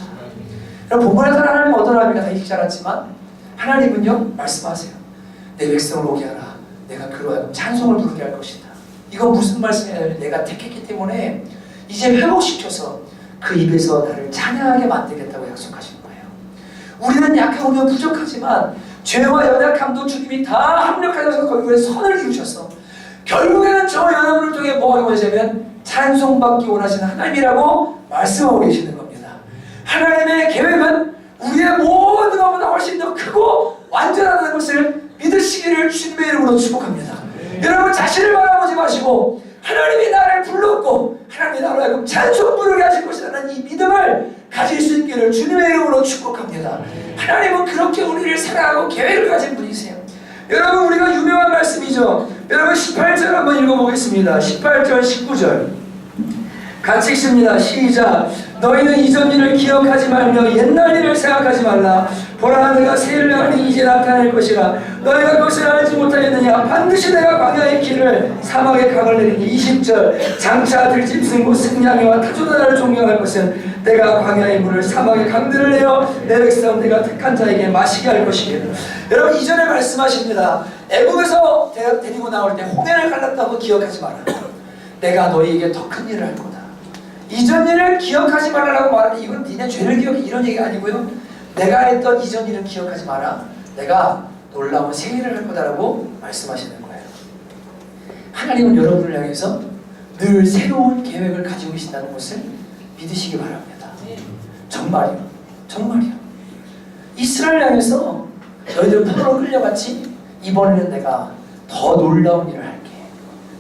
여러분, 본문에 따라 하나님은 어떤 하나님인가 다 익히지 않았지만 하나님은요 말씀하세요. 내 백성을 오게 하라. 내가 그로 하여금 찬송을 부르게 할 것이다. 이건 무슨 말씀이냐면 내가 택했기 때문에 이제 회복시켜서 그 입에서 나를 찬양하게 만들겠다고 약속하시는 거예요. 우리는 약하고 부족하지만 죄와 연약함도 주님이 다 합력하셔서 결국에 선을 이루셔서 결국에는 저 연합을 통해 뭐가 이루어지냐면 찬송받기 원하시는 하나님이라고 말씀하고 계시는 겁니다. 하나님의 계획은 우리의 모든 것보다 훨씬 더 크고 완전하다는 것을 믿으시기를 주님의 이름으로 축복합니다. 여러분 자신을 바라보지 마시고 하나님이 나를 불렀고 하나님이 나로 하여금 찬송 부르게 하실 것이라는 이 믿음을 가질 수 있기를 주님의 이름으로 축복합니다. 하나님은 그렇게 우리를 사랑하고 계획을 가진 분이세요. 여러분 우리가 유명한 말씀이죠. 여러분 18절 한번 읽어보겠습니다. 18절 19절 같이 읽습니다. 시작. 너희는 이전 일을 기억하지 말며 옛날 일을 생각하지 말라. 보라 내가 새 일을 하니 이제 나타날 것이라. 너희가 그것을 알지 못하겠느냐. 반드시 내가 광야의 길을 사막의 강을 내리니. 20절 장차 들짐승 곧 승냥이와 타조나라를 존경할 것은 내가 광야의 물을 사막의 강들을 내어 내 백성 내가 택한 자에게 마시게 할 것이니라. 여러분 이전에 말씀하십니다. 애국에서 데리고 나올 때 홍해를 갈랐다고 기억하지 마라. 내가 너희에게 더 큰 일을 할 거다. 이전 일을 기억하지 말라라고 말하면 이건 니네 죄를 기억해 이런 얘기가 아니고요. 내가 했던 이전 일은 기억하지 마라. 내가 놀라운 새 일을 할 거다라고 말씀하시는 거예요. 하나님은 여러분을 향해서 늘 새로운 계획을 가지고 계신다는 것을 믿으시기 바랍니다. 정말이요. 정말이요. 이스라엘 향해서 너희들 포로로 끌려갔지? 이번에는 내가 더 놀라운 일을 할게.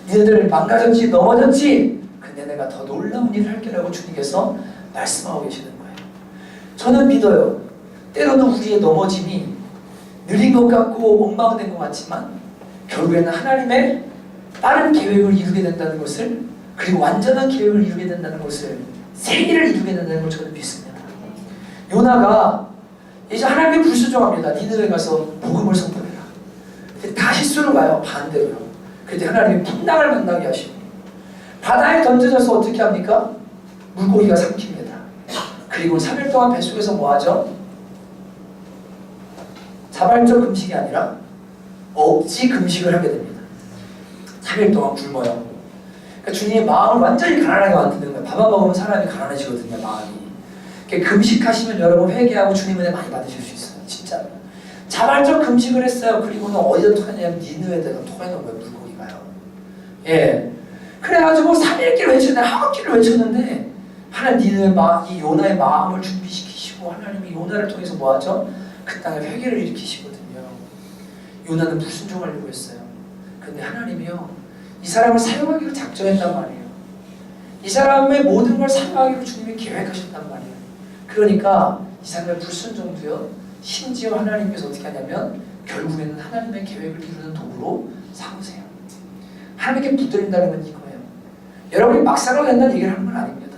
니네들 망가졌지? 넘어졌지? 근데 내가 더 놀라운 일을 할게라고 주님께서 말씀하고 계시는 거예요. 저는 믿어요. 때로는 우리의 넘어짐이 느린 것 같고 엉망된 것 같지만 결국에는 하나님의 빠른 계획을 이루게 된다는 것을, 그리고 완전한 계획을 이루게 된다는 것을, 새 일을 이루게 된다는 걸 저는 믿습니다. 요나가 이제 하나님께 불수종합니다. 니네들 가서 복음을 선포해라. 다시스로 가요. 반대로요. 그때 하나님이 풍랑을 만나게 하시고 바다에 던져져서 어떻게 합니까? 물고기가 삼킵니다. 그리고 3일 동안 뱃속에서 뭐하죠? 자발적 금식이 아니라 억지 금식을 하게 됩니다. 3일 동안 굶어요. 그러니까 주님이 마음을 완전히 가난하게 만드는 거예요. 밥만 먹으면 사람이 가난해지거든요, 마음이. 그러니까 금식하시면 여러분 회개하고 주님 은혜 많이 받으실 수 있어요, 진짜. 자발적 금식을 했어요. 그리고는 어디다 토했냐면 니느웨에다가 토해놓은 거예요, 물고기가요. 예. 그래가지고 3일기를 외쳤는데, 한끼를 외쳤는데, 하나님 이 요나의 마음을 준비시키시고, 하나님이 요나를 통해서 뭐하죠? 그 땅에 회개를 일으키시거든요. 요나는 불순종하려고 했어요. 근데 하나님이요, 이 사람을 사용하기로 작정했단 말이에요. 이 사람의 모든 걸 사용하기로 주님이 계획하셨단 말이에요. 그러니까 이 사람의 불순종도요, 심지어 하나님께서 어떻게 하냐면 결국에는 하나님의 계획을 이루는 도구로 삼으세요. 하나님께 붙들린다는 건 이거예요. 여러분이 막사로 된다는 얘기를 하는 건 아닙니다.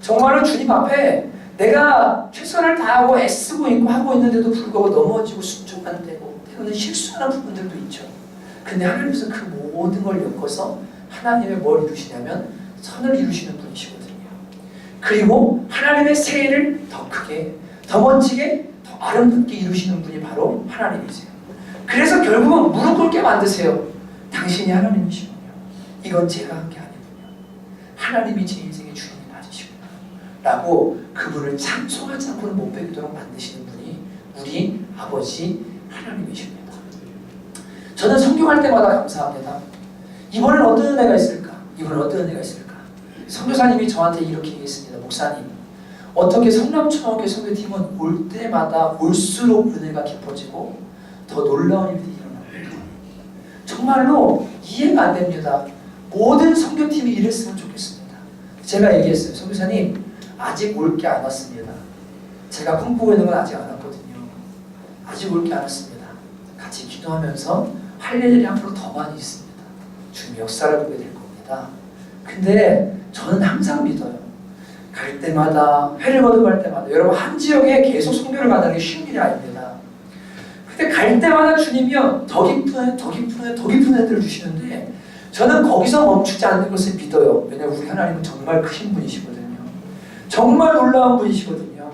정말로 주님 앞에 내가 최선을 다하고 애쓰고 있고 하고 있는데도 불구하고 넘어지고 순종 안 되고 때로는 실수하는 부분들도 있죠. 근데 하나님께서 그 모든 걸 엮어서 하나님의 뭘 이루시냐면 선을 이루시는 분이시거든요. 그리고 하나님의 세일을 더 크게, 더 멋지게, 더 아름답게 이루시는 분이 바로 하나님이세요. 그래서 결국은 무릎 꿇게 만드세요. 당신이 하나님이시군요. 이건 제가 한 게 아니군요. 하나님이 제 인생의 주인이 맞으시구나 라고 그분을 찬송하지 않고는 못 배우도록 만드시는 분이 우리 아버지 하나님이십니다. 저는 성경할 때마다 감사합니다. 이번엔 어떤 은혜가 있을까? 이번엔 어떤 은혜가 있을까? 선교사님이 저한테 이렇게 얘기했습니다. 목사님, 어떻게 성남초등학교 선교팀은 올 때마다 올수록 은혜가 깊어지고 더 놀라운 일들이 일어납니다. 정말로 이해가 안 됩니다. 모든 선교팀이 이랬으면 좋겠습니다. 제가 얘기했어요. 선교사님, 아직 올 게 안 왔습니다. 제가 꿈꾸고 있는 건 아직 안 왔거든요. 아직 올 게 안 왔습니다. 같이 기도하면서 할 일이 앞으로 더 많이 있습니다. 주님 역사를 보게 될 겁니다. 근데 저는 항상 믿어요. 갈 때마다, 회를 거듭할 때마다, 여러분 한 지역에 계속 선교를 가는 게 쉬운 일이 아닙니다. 근데 갈 때마다 주님이요, 더 깊은 은혜들을 주시는데 저는 거기서 멈추지 않는 것을 믿어요. 왜냐하면 우리 하나님은 정말 크신 분이시거든요. 정말 놀라운 분이시거든요.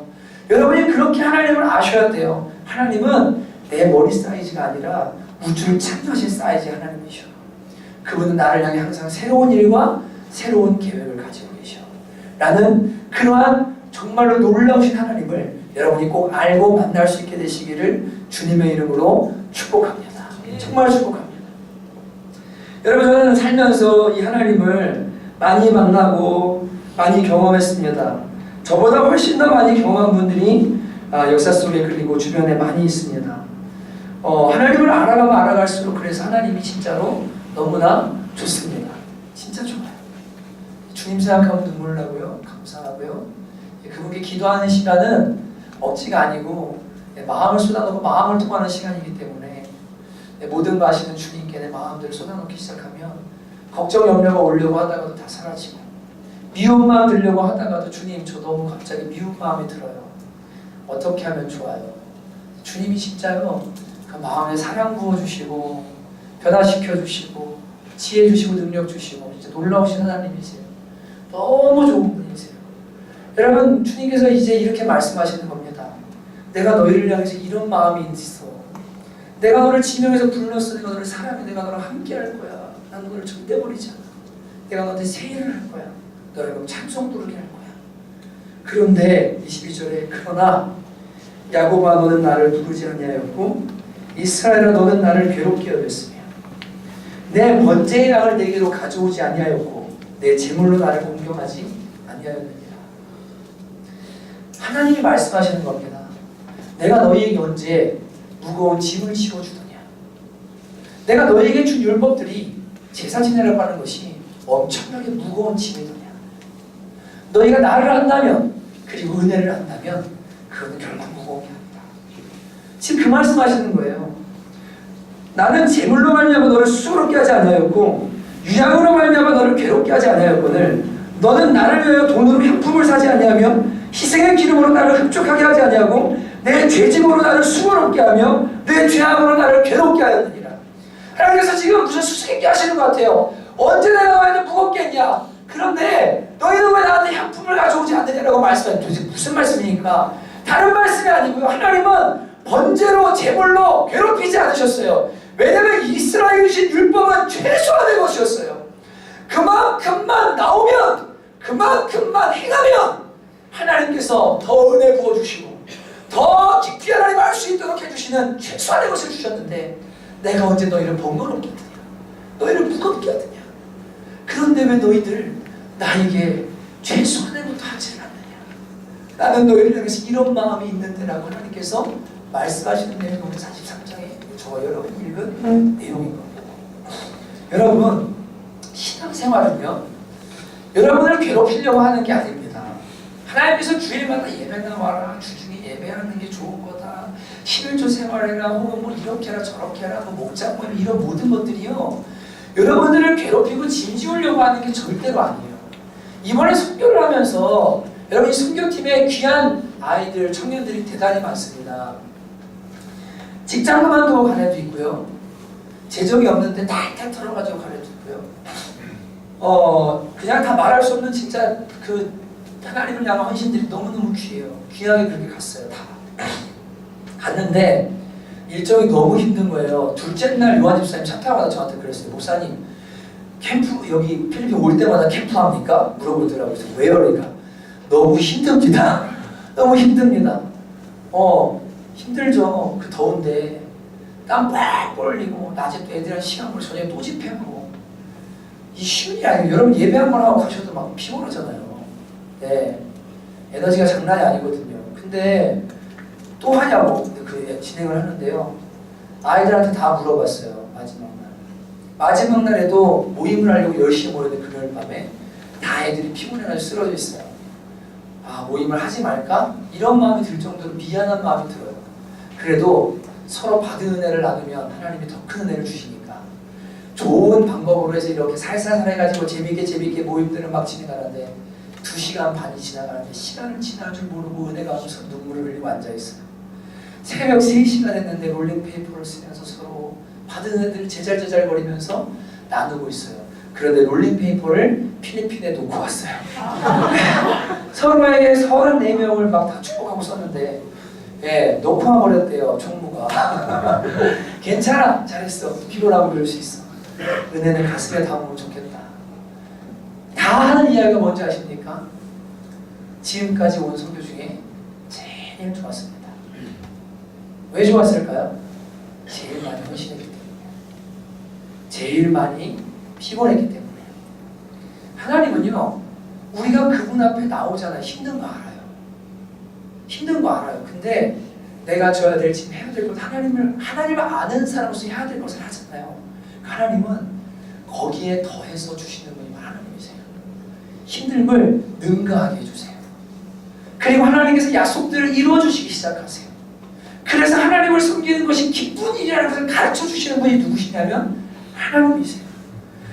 여러분이 그렇게 하나님을 아셔야 돼요. 하나님은 내 머리 사이즈가 아니라 우주를 창조하신 사이즈의 하나님이셔. 그분은 나를 향해 항상 새로운 일과 새로운 계획을 가지고 계셔. 라는 그러한 정말로 놀라우신 하나님을 여러분이 꼭 알고 만날 수 있게 되시기를 주님의 이름으로 축복합니다. 정말 축복합니다. 여러분, 저는 살면서 이 하나님을 많이 만나고 많이 경험했습니다. 저보다 훨씬 더 많이 경험한 분들이 역사 속에 그리고 주변에 많이 있습니다. 하나님을 알아가면 알아갈수록 그래서 하나님이 진짜로 너무나 좋습니다. 진짜 좋아요. 주님 생각하면 눈물 나고요. 감사하고요. 그분께 기도하는 시간은 억지가 아니고 마음을 쏟아놓고 마음을 통하는 시간이기 때문에 모든 거 아시는 주님께 내 마음들을 쏟아놓기 시작하면 걱정, 염려가 오려고 하다가도 다 사라지고 미운 마음 들려고 하다가도 주님 저 너무 갑자기 미운 마음이 들어요. 어떻게 하면 좋아요? 주님이 진짜요 그 마음에 사랑 부어주시고 변화시켜주시고 지혜 주시고 능력 주시고 진짜 놀라우신 하나님이세요. 너무 좋은 분이세요. 여러분, 주님께서 이제 이렇게 말씀하시는 겁니다. 내가 너희를 향해서 이런 마음이 있어. 내가 너를 지명해서 불렀어. 내가 너를 사랑해. 내가 너랑 함께 할 거야. 난 너를 절대 버리지 않아. 내가 너한테 세일을 할 거야. 너를 그럼 찬송 부르게 할 거야. 그런데 22절에 그러나 야곱아 너는 나를 부르지 아니하였고 이스라엘아 너는 나를 괴롭게 여겼으며 내 번제의 양을 내게로 가져오지 아니하였고 내 제물로 나를 공경하지 아니하였느니라. 하나님이 말씀하시는 겁니다. 내가 너희에게 언제 무거운 짐을 씌워주더냐. 내가 너희에게 준 율법들이 제사 지내라고 하는 것이 엄청나게 무거운 짐이더냐. 너희가 나를 안다면 그리고 은혜를 안다면 그건 결국 무거운 게 아니다. 지금 그 말씀하시는 거예요. 나는 제물로 말미암아 너를 수고롭게 하지 아니하였고 유향으로 말미암아 너를 괴롭게 하지 아니하였거늘 너는 나를 위하여 돈으로 향품을 사지 아니하며 희생의 기름으로 나를 흡족하게 하지 아니하고 내 죄짐으로 나를 수고롭게 하며 내 죄악으로 나를 괴롭게 하였느니라. 하나님께서 지금 무슨 수수께끼 하시는 것 같아요. 언제 내가 너희를 무겁게 했냐. 그런데 너희는 왜 나한테 향품을 가져오지 않느냐라고 말씀하시는 도대체 무슨 말씀입니까? 다른 말씀이 아니고요. 하나님은 번제로 제물로 괴롭히지 않으셨어요. 왜냐하면 이스라엘이 주신 율법은 최소한의 것이었어요. 그만큼만 나오면, 그만큼만 행하면 하나님께서 더 은혜 부어주시고 더 깊이 하나님 알 수 있도록 해주시는 최소한의 것을 주셨는데, 내가 언제 너희를 번거롭게 하느냐, 너희를 무겁게 하느냐. 그런데 왜 너희들 나에게 최소한의 것도 하지 않느냐. 나는 너희를 향해서 이런 마음이 있는데 라고 하나님께서 말씀하시는 내용이 오늘 43장에 저와 여러분이 읽은 내용인 겁니다. 여러분, 신앙생활은요, 여러분을 괴롭히려고 하는 게 아닙니다. 하나님께서 주일마다 예배 나와라, 주중에 예배하는 게 좋은 거다, 11조 생활해라, 혹은 뭐 이렇게 해라 저렇게 해라, 뭐 목장 모임, 이런 모든 것들이요, 여러분들을 괴롭히고 짐지우려고 하는 게 절대로 아니에요. 이번에 선교를 하면서 여러분, 이 선교팀에 귀한 아이들, 청년들이 대단히 많습니다. 직장 그만두고 간 애도 있고요, 재정이 없는데 탈탈 털어가지고 간 애도 있고요, 그냥 다 말할 수 없는 진짜 그 하나님을 향한 헌신들이 너무너무 귀해요. 귀하게 그렇게 갔어요. 다 갔는데 일정이 너무 힘든 거예요. 둘째 날 요한 집사님 차 타고 가다 저한테 그랬어요. 목사님, 캠프 여기 필리핀 올 때마다 캠프 합니까? 물어보더라고요. 그래서 왜요? 그러니까 너무 힘듭니다. 너무 힘듭니다. 힘들죠. 그 더운데 땀 빡 벌리고 낮에 또 애들이랑 시간 벌 저녁에 또 집회하고, 이 쉬운 일이 아니에요. 여러분, 예배 한 번 하고 가셔도 막 피곤하잖아요. 네, 에너지가 장난이 아니거든요. 근데 또 하냐고 그 진행을 하는데요, 아이들한테 다 물어봤어요. 마지막 날에도 모임을 하려고 10시에 모였는데 금요일 밤에 다 애들이 피곤해가지고 쓰러져 있어요. 아, 모임을 하지 말까? 이런 마음이 들 정도로 미안한 마음이 들어요. 그래도 서로 받은 은혜를 나누면 하나님이 더 큰 은혜를 주시니까 좋은 방법으로 해서 이렇게 살살 해가지고 재밌게 모임들을 막 진행하는데 2시간 반이 지나가는데 시간을 지날 줄 모르고 은혜가 와서 눈물을 흘리고 앉아있어요. 새벽 3시가 됐는데 롤링페이퍼를 쓰면서 서로 받은 은혜들을 제잘제잘거리면서 나누고 있어요. 그런데 롤링페이퍼를 필리핀에 놓고 왔어요. 서로에게 34명을 막 다 축복하고 썼는데, 예, 놓고 와버렸대요, 총무가. 괜찮아, 잘했어, 피곤하고 그럴 수 있어. 은혜는 가슴에 담으면 좋겠다. 다 하는 이야기가 뭔지 아십니까? 지금까지 온 선교 중에 제일 좋았습니다. 왜 좋았을까요? 제일 많이 헌신했기 때문에, 제일 많이 피곤했기 때문에. 하나님은요, 우리가 그분 앞에 나오잖아요. 힘든 거 알아요. 힘든 거 알아요. 근데 내가 져야 될 지금 해야 될 것, 하나님을 아는 사람으로서 해야 될 것을 하잖아요. 하나님은 거기에 더해서 주시는 분이 하나님이세요. 힘듦을 능가하게 해주세요. 그리고 하나님께서 약속들을 이루어주시기 시작하세요. 그래서 하나님을 섬기는 것이 기쁜 일이라는 것을 가르쳐 주시는 분이 누구시냐면 하나님이세요.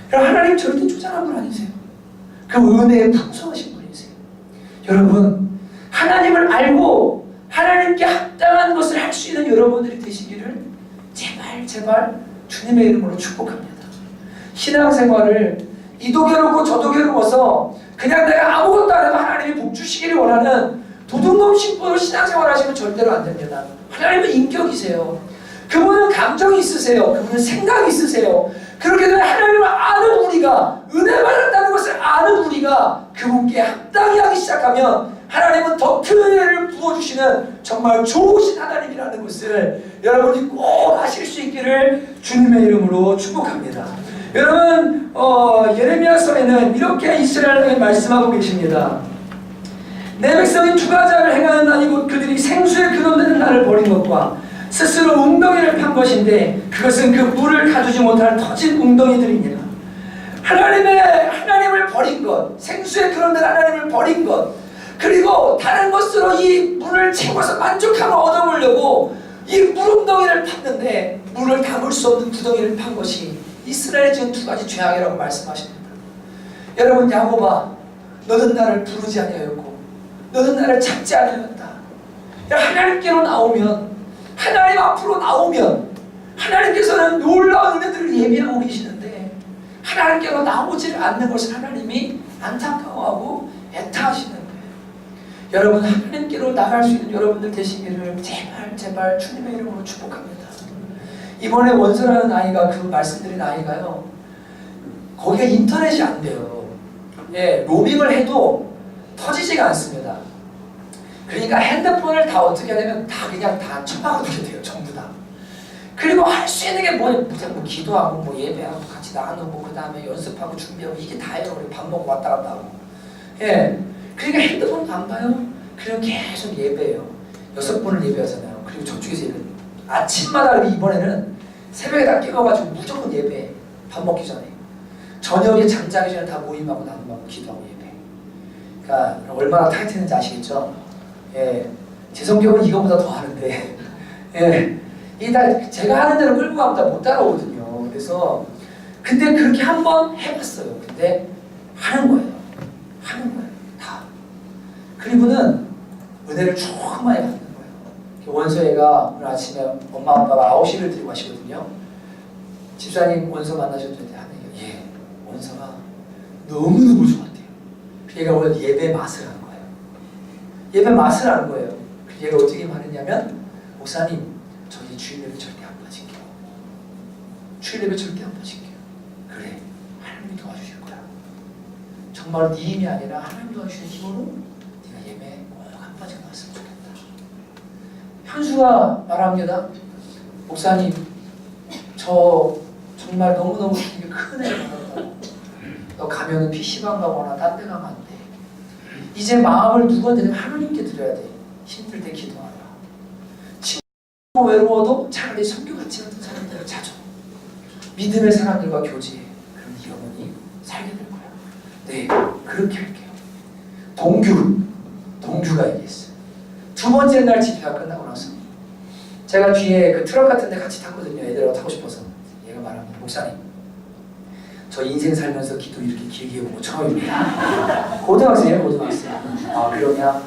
그럼 하나님 절대 조장한 분 아니세요. 그 은혜에 풍성하신 분이세요. 여러분, 하나님을 알고 하나님께 합당한 것을 할 수 있는 여러분들이 되시기를 제발 주님의 이름으로 축복합니다. 신앙생활을 이도 괴롭고 저도 괴로워서 그냥 내가 아무것도 안 해도 하나님이 복 주시기를 원하는 도둑놈 신부로 신앙생활 하시면 절대로 안 됩니다. 하나님은 인격이세요. 그분은 감정이 있으세요. 그분은 생각이 있으세요. 그렇게 되면 하나님을 아는 우리가, 은혜 받았다는 것을 아는 우리가 그분께 합당히 하기 시작하면 하나님은 더 큰 은혜를 부어주시는 정말 좋으신 하나님이라는 것을 여러분이 꼭 아실 수 있기를 주님의 이름으로 축복합니다. 여러분, 예레미야서에는 이렇게 이스라엘에게 말씀하고 계십니다. 내 백성이 투가작을 행하는 날이 곧 그들이 생수에 근원되는 날을 버린 것과 스스로 웅덩이를 판 것인데 그것은 그 물을 가두지 못할 터진 웅덩이들이니라. 하나님을 버린 것, 생수에 근원된 하나님을 버린 것, 그리고 다른 것으로 이 물을 채워서 만족함을 얻어보려고 이 물웅덩이를 팠는데 물을 담을 수 없는 구덩이를 판 것이 이스라엘의 지은 2가지 죄악이라고 말씀하십니다. 여러분, 야곱아, 너는 나를 부르지 아니하였고 너는 나를 찾지 아니하였다. 하나님께로 나오면, 하나님 앞으로 나오면 하나님께서는 놀라운 은혜들을 예비하고 계시는데 하나님께로 나오지 않는 것을 하나님이 안타까워하고 애타하시는 거예요. 여러분, 하나님께로 나갈 수 있는 여러분들 되시기를 제발 주님의 이름으로 축복합니다. 이번에 원서라는 아이가 그 말씀드린 아이가요. 거기가 인터넷이 안 돼요. 예, 로밍을 해도 터지지가 않습니다. 그러니까 핸드폰을 다 어떻게 하냐면 다 그냥 다 처박아두게 돼요. 전부 다. 그리고 할 수 있는 게 뭐냐, 뭐 기도하고 뭐 예배하고 같이 나누고 그 다음에 연습하고 준비하고 이게 다예요. 우리 밥 먹고 왔다 갔다 하고. 예, 그러니까 핸드폰도 안 봐요. 그리고 계속 예배해요. 6번을 예배하잖아요. 그리고 저쪽에서 예배. 아침마다 이번에는 새벽에 다 깨워가지고 무조건 예배해. 밥 먹기 전에. 저녁에 잠자기 전에 다 모임하고 나눔하고 기도하고 예배. 그러니까 얼마나 타이트했는지 아시겠죠? 예, 제 성격은 이거보다 더 하는데, 예, 이게 제가 하는 대로 끌고 가면 다 못 따라오거든요. 그래서 근데 그렇게 한번 해봤어요. 근데 하는 거예요. 하는 거예요. 다. 그리고는 은혜를 충만히 받는 거예요. 원서애가 오늘 아침에 엄마 아빠가 아웃시를 들고 가시거든요. 집사님 원서 만나셨는데 하는 게 예, 원서가 너무너무 좋았대요. 얘가 오늘 예배 맛을 한 거예요. 예배 맛을 한 거예요. 얘가 어떻게 말했냐면 목사님 저희 주일 예배 절대 안 빠질게요. 주일 예배 절대 안 빠질게요. 그래 하나님이 도와주실 거야. 정말 네 힘이 아니라 하나님 도와주시는 힘으로 네가 예배 꼭 안 빠지고 왔으면 좋겠다. 현수가 말합니다. 목사님 저 정말 너무너무 큰 애를 받았다고. 너 가면은 PC방 가거나 딴 데 가면 안 돼. 이제 마음을 누구한테 하나님께 드려야 돼. 힘들 때 기도하라. 친구가 외로워도 차라리 선교 같이 하던 사람들을 찾아. 믿음의 사람들과 교제해. 그럼 네 영혼이 살게 될 거야. 네, 그렇게 할게요. 동규가 얘기했어요. 두 번째 날 집회가 끝나고 나서 제가 뒤에 그 트럭 같은 데 같이 탔거든요. 애들하고 타고 싶어서. 얘가 말합니다. 목사님 저 인생 살면서 기도 이렇게 길게 해본 거 처음입니다. 고등학생이에요, 고등학생. 아, 그러냐?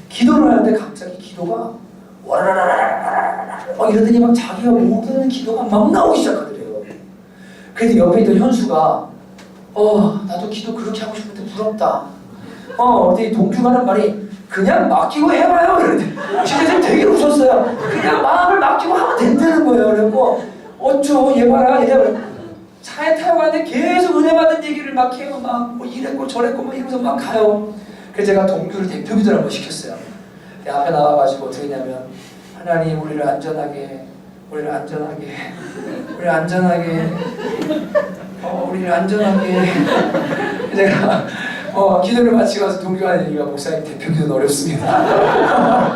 기도를 하는데 갑자기 기도가 와라라라라라라 막 이러더니 막 자기가 모르는 기도가 막 나오기 시작하더래요. 그래도 옆에 있던 현수가 나도 기도 그렇게 하고 싶은데 부럽다. 근데 동규가 하는 말이 그냥 맡기고 해봐요. 그랬는데 진짜 되게 웃었어요. 그냥 마음을 맡기고 하면 된다는 거예요. 그리고 어쩌 얘 봐라 이래 차에 타고 가는데 계속 은혜 받은 얘기를 막 해요. 막 뭐 이랬고 저랬고 막 이러면서 막 가요. 그래서 제가 동규를 대표 기도를 한번 시켰어요. 앞에 나와가지고 어떻게 했냐면 하나님 우리를 안전하게 우리를 제가 기도를 마치고 와서 동규가 하는 얘기가 목사님 대표 기도는 어렵습니다.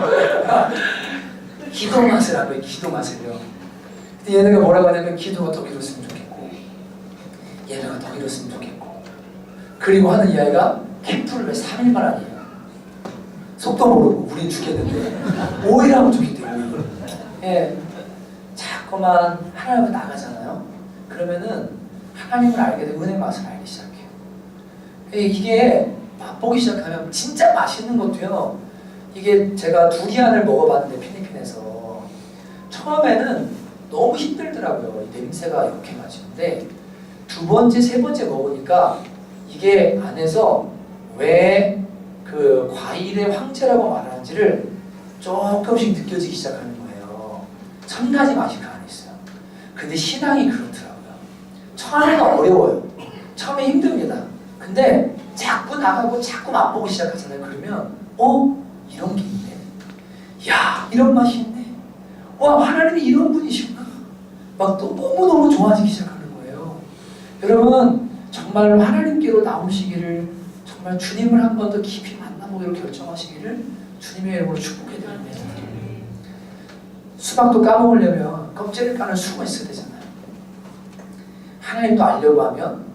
기도 맛을 한 거예요. 기도 맛을요. 근데 얘네가 뭐라고 하냐면 기도가 더 길었으면 좋겠고 예배가 더 길었으면 좋겠고 그리고 하는 이야기가 캠프를 왜 3일만 하냐. 속도 모르고 우린 죽겠는데 5일 하면 좋겠대요. 5일. 예, 자꾸만 하나님을 나가잖아요. 그러면은 하나님을 알게 되고 은혜 맛을 알기 시작해요. 이게 맛보기 시작하면 진짜 맛있는 것도요. 이게 제가 두리안을 먹어봤는데 필리핀에서 처음에는 너무 힘들더라고요. 이 냄새가 역해가지고인데 두 번째, 세 번째 먹으니까 이게 안에서 왜 그 과일의 황제라고 말하는지를 조금씩 느껴지기 시작하는 거예요. 1000가지 맛이 그 안에 있어요. 근데 신앙이 그렇더라고요. 처음에는 어려워요. 처음에 힘듭니다. 근데 자꾸 나가고 자꾸 맛보기 시작하잖아요. 그러면 이런 게 있네. 야, 이런 맛이 있네. 와, 하나님이 이런 분이시구나. 막 또 너무너무 좋아지기 시작하는 거예요. 여러분 정말로 하나님께로 나오시기를 정말 주님을 한 번 더 깊이 만나보기로 결정하시기를 주님의 이름으로 축복해드립니다. 수박도 까먹으려면 껍질을 까는 수가 있어야 되잖아요. 하나님도 알려고 하면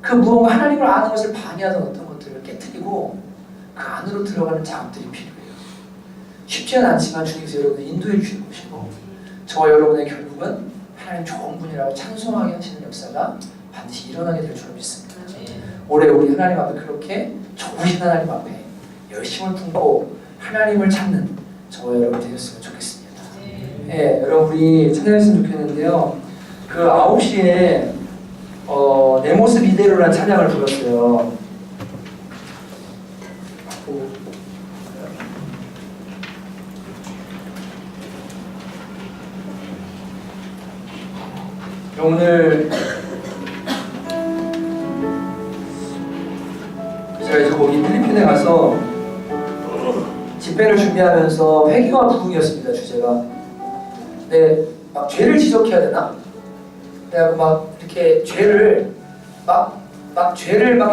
그 무언가 하나님을 아는 것을 방해하던 어떤 것들을 깨트리고 그 안으로 들어가는 작업들이 필요해요. 쉽지는 않지만 주님께서 여러분을 인도해 주시고 저와 여러분의 결국은 하나님 좋은 분이라고 찬송하게 하시는 역사가 반드시 일어나게 될 줄 믿습니다. 올해 우리 하나님 앞에 그렇게 좋으신 하나님 앞에 열심을 품고 하나님을 찾는 저와 여러분 되셨으면 좋겠습니다. 네, 여러분 우리 찬양했으면 좋겠는데요. 그 9시에 내 모습 이대로라는 찬양을 불렀어요. 오늘 제가 이제 거기 필리핀에 가서 집회를 준비하면서 회개와 부흥이었습니다, 주제가. 근데 막 죄를 지적해야 되나? 내가 막 이렇게 죄를 막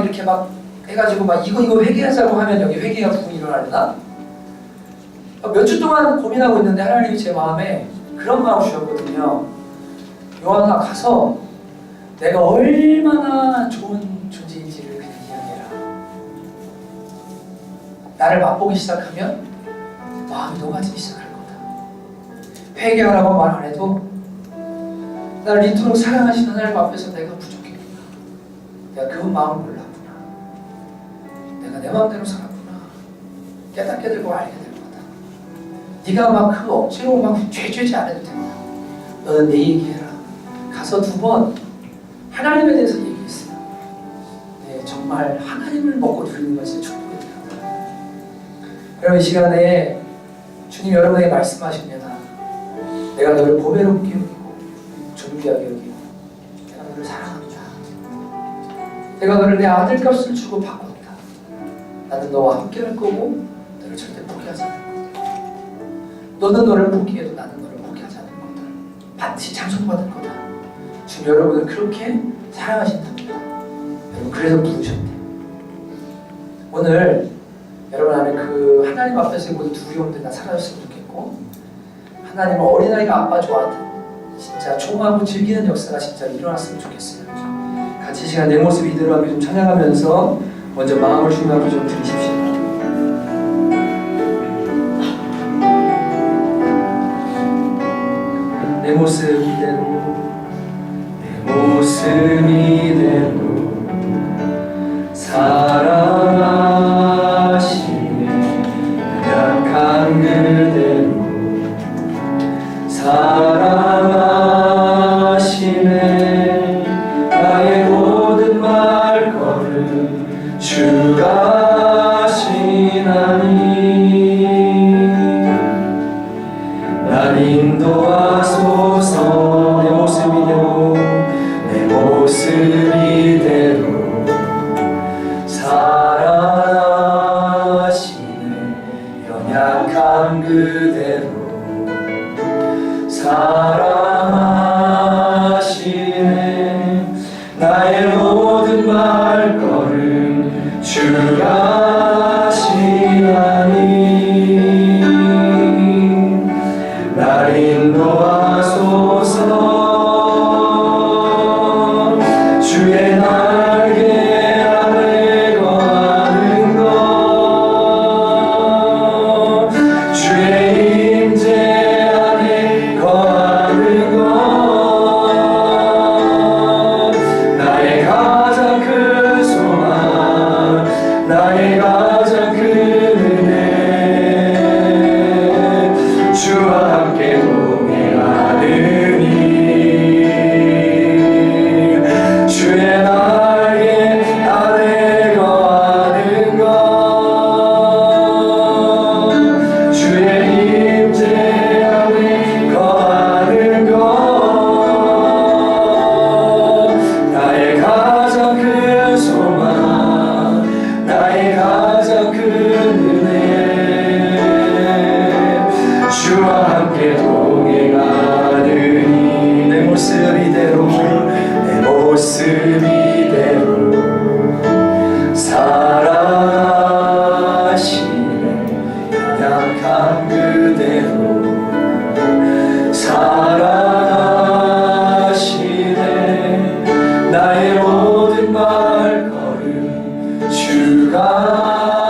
이렇게 막 해가지고 막 이거 회개하자고 하면 여기 회개와 부흥이 일어나려나? 몇 주 동안 고민하고 있는데 하나님이 제 마음에 그런 마음을 주셨거든요. 요한아, 가서 내가 얼마나 좋은 존재인지를 그냥 이야기해라. 나를 맛보기 시작하면 마음이 녹아지기 시작할 거다. 회개하라고 말 안 해도 나를 이토록 사랑하신 하나님 앞에서 내가 부족했구나. 내가 그 마음을 몰랐구나. 내가 내 마음대로 살았구나. 깨닫게 되고 알게 될 거다. 네가 막 그 억지로 막 죄죄지 안 해도 된다. 너는 내 얘기해라. 가서 2번 하나님에 대해서 얘기했어요. 네, 정말 하나님을 먹고 누리는 것이 축복입니다. 여러분, 이 시간에 주님 여러분에게 말씀하십니다. 내가 너를 보배롭게 여기고 존귀하게 여기고 내가 너를 사랑한다. 내가 너를 내 아들값을 주고 바꿨다. 나는 너와 함께 할 거고 너를 절대 포기하지 않을 거다. 너는 너를 포기해도 나는 너를 포기하지 않을 거다. 반드시 찬송받을 거다. 주님 여러분을 그렇게 사랑하신답니다. 여러분, 그래서 부르셨대요. 오늘 여러분 안에 그 하나님 앞에서의 모든 두려움들 다 사라졌으면 좋겠고, 하나님을 어린아이가 아빠 좋아하듯 진짜 좋아하고 즐기는 역사가 진짜 일어났으면 좋겠어요. 같이 이 시간 내 모습 이대로 하며 좀 찬양하면서 먼저 마음을 주님 앞에 좀 드리십시오. 내 모습 이대로, 내 모습 이대로 사랑하시네. 약한 그대로 사랑하시네. 나의 모든 말걸음 주가 하시나니 날 인도하소서. 내 모습 이대로, 내 모습 이대로 사랑하시네. 연약한 그대로 사랑하시네. 나의 모든 말걸음 주가 하시나니 날 인도하소서. 주의 날개 아래 거하는 것, 주의 임재 안에 거하는 것, 나의 가장 큰 소망, 나의 가장 큰 은혜, 주와 함께 동행하느니 주의 날개 아래 거하는 것, 주의 임재 안에 거하는 것, 나의 가장 큰 소망, 나의 가장 큰 은혜, 주와 함께 동행하느니 내 모습 이대로, 내 모습 이대로 사랑하시네. 약한 그대로 사랑하시네. 나의 모든 말걸음 주가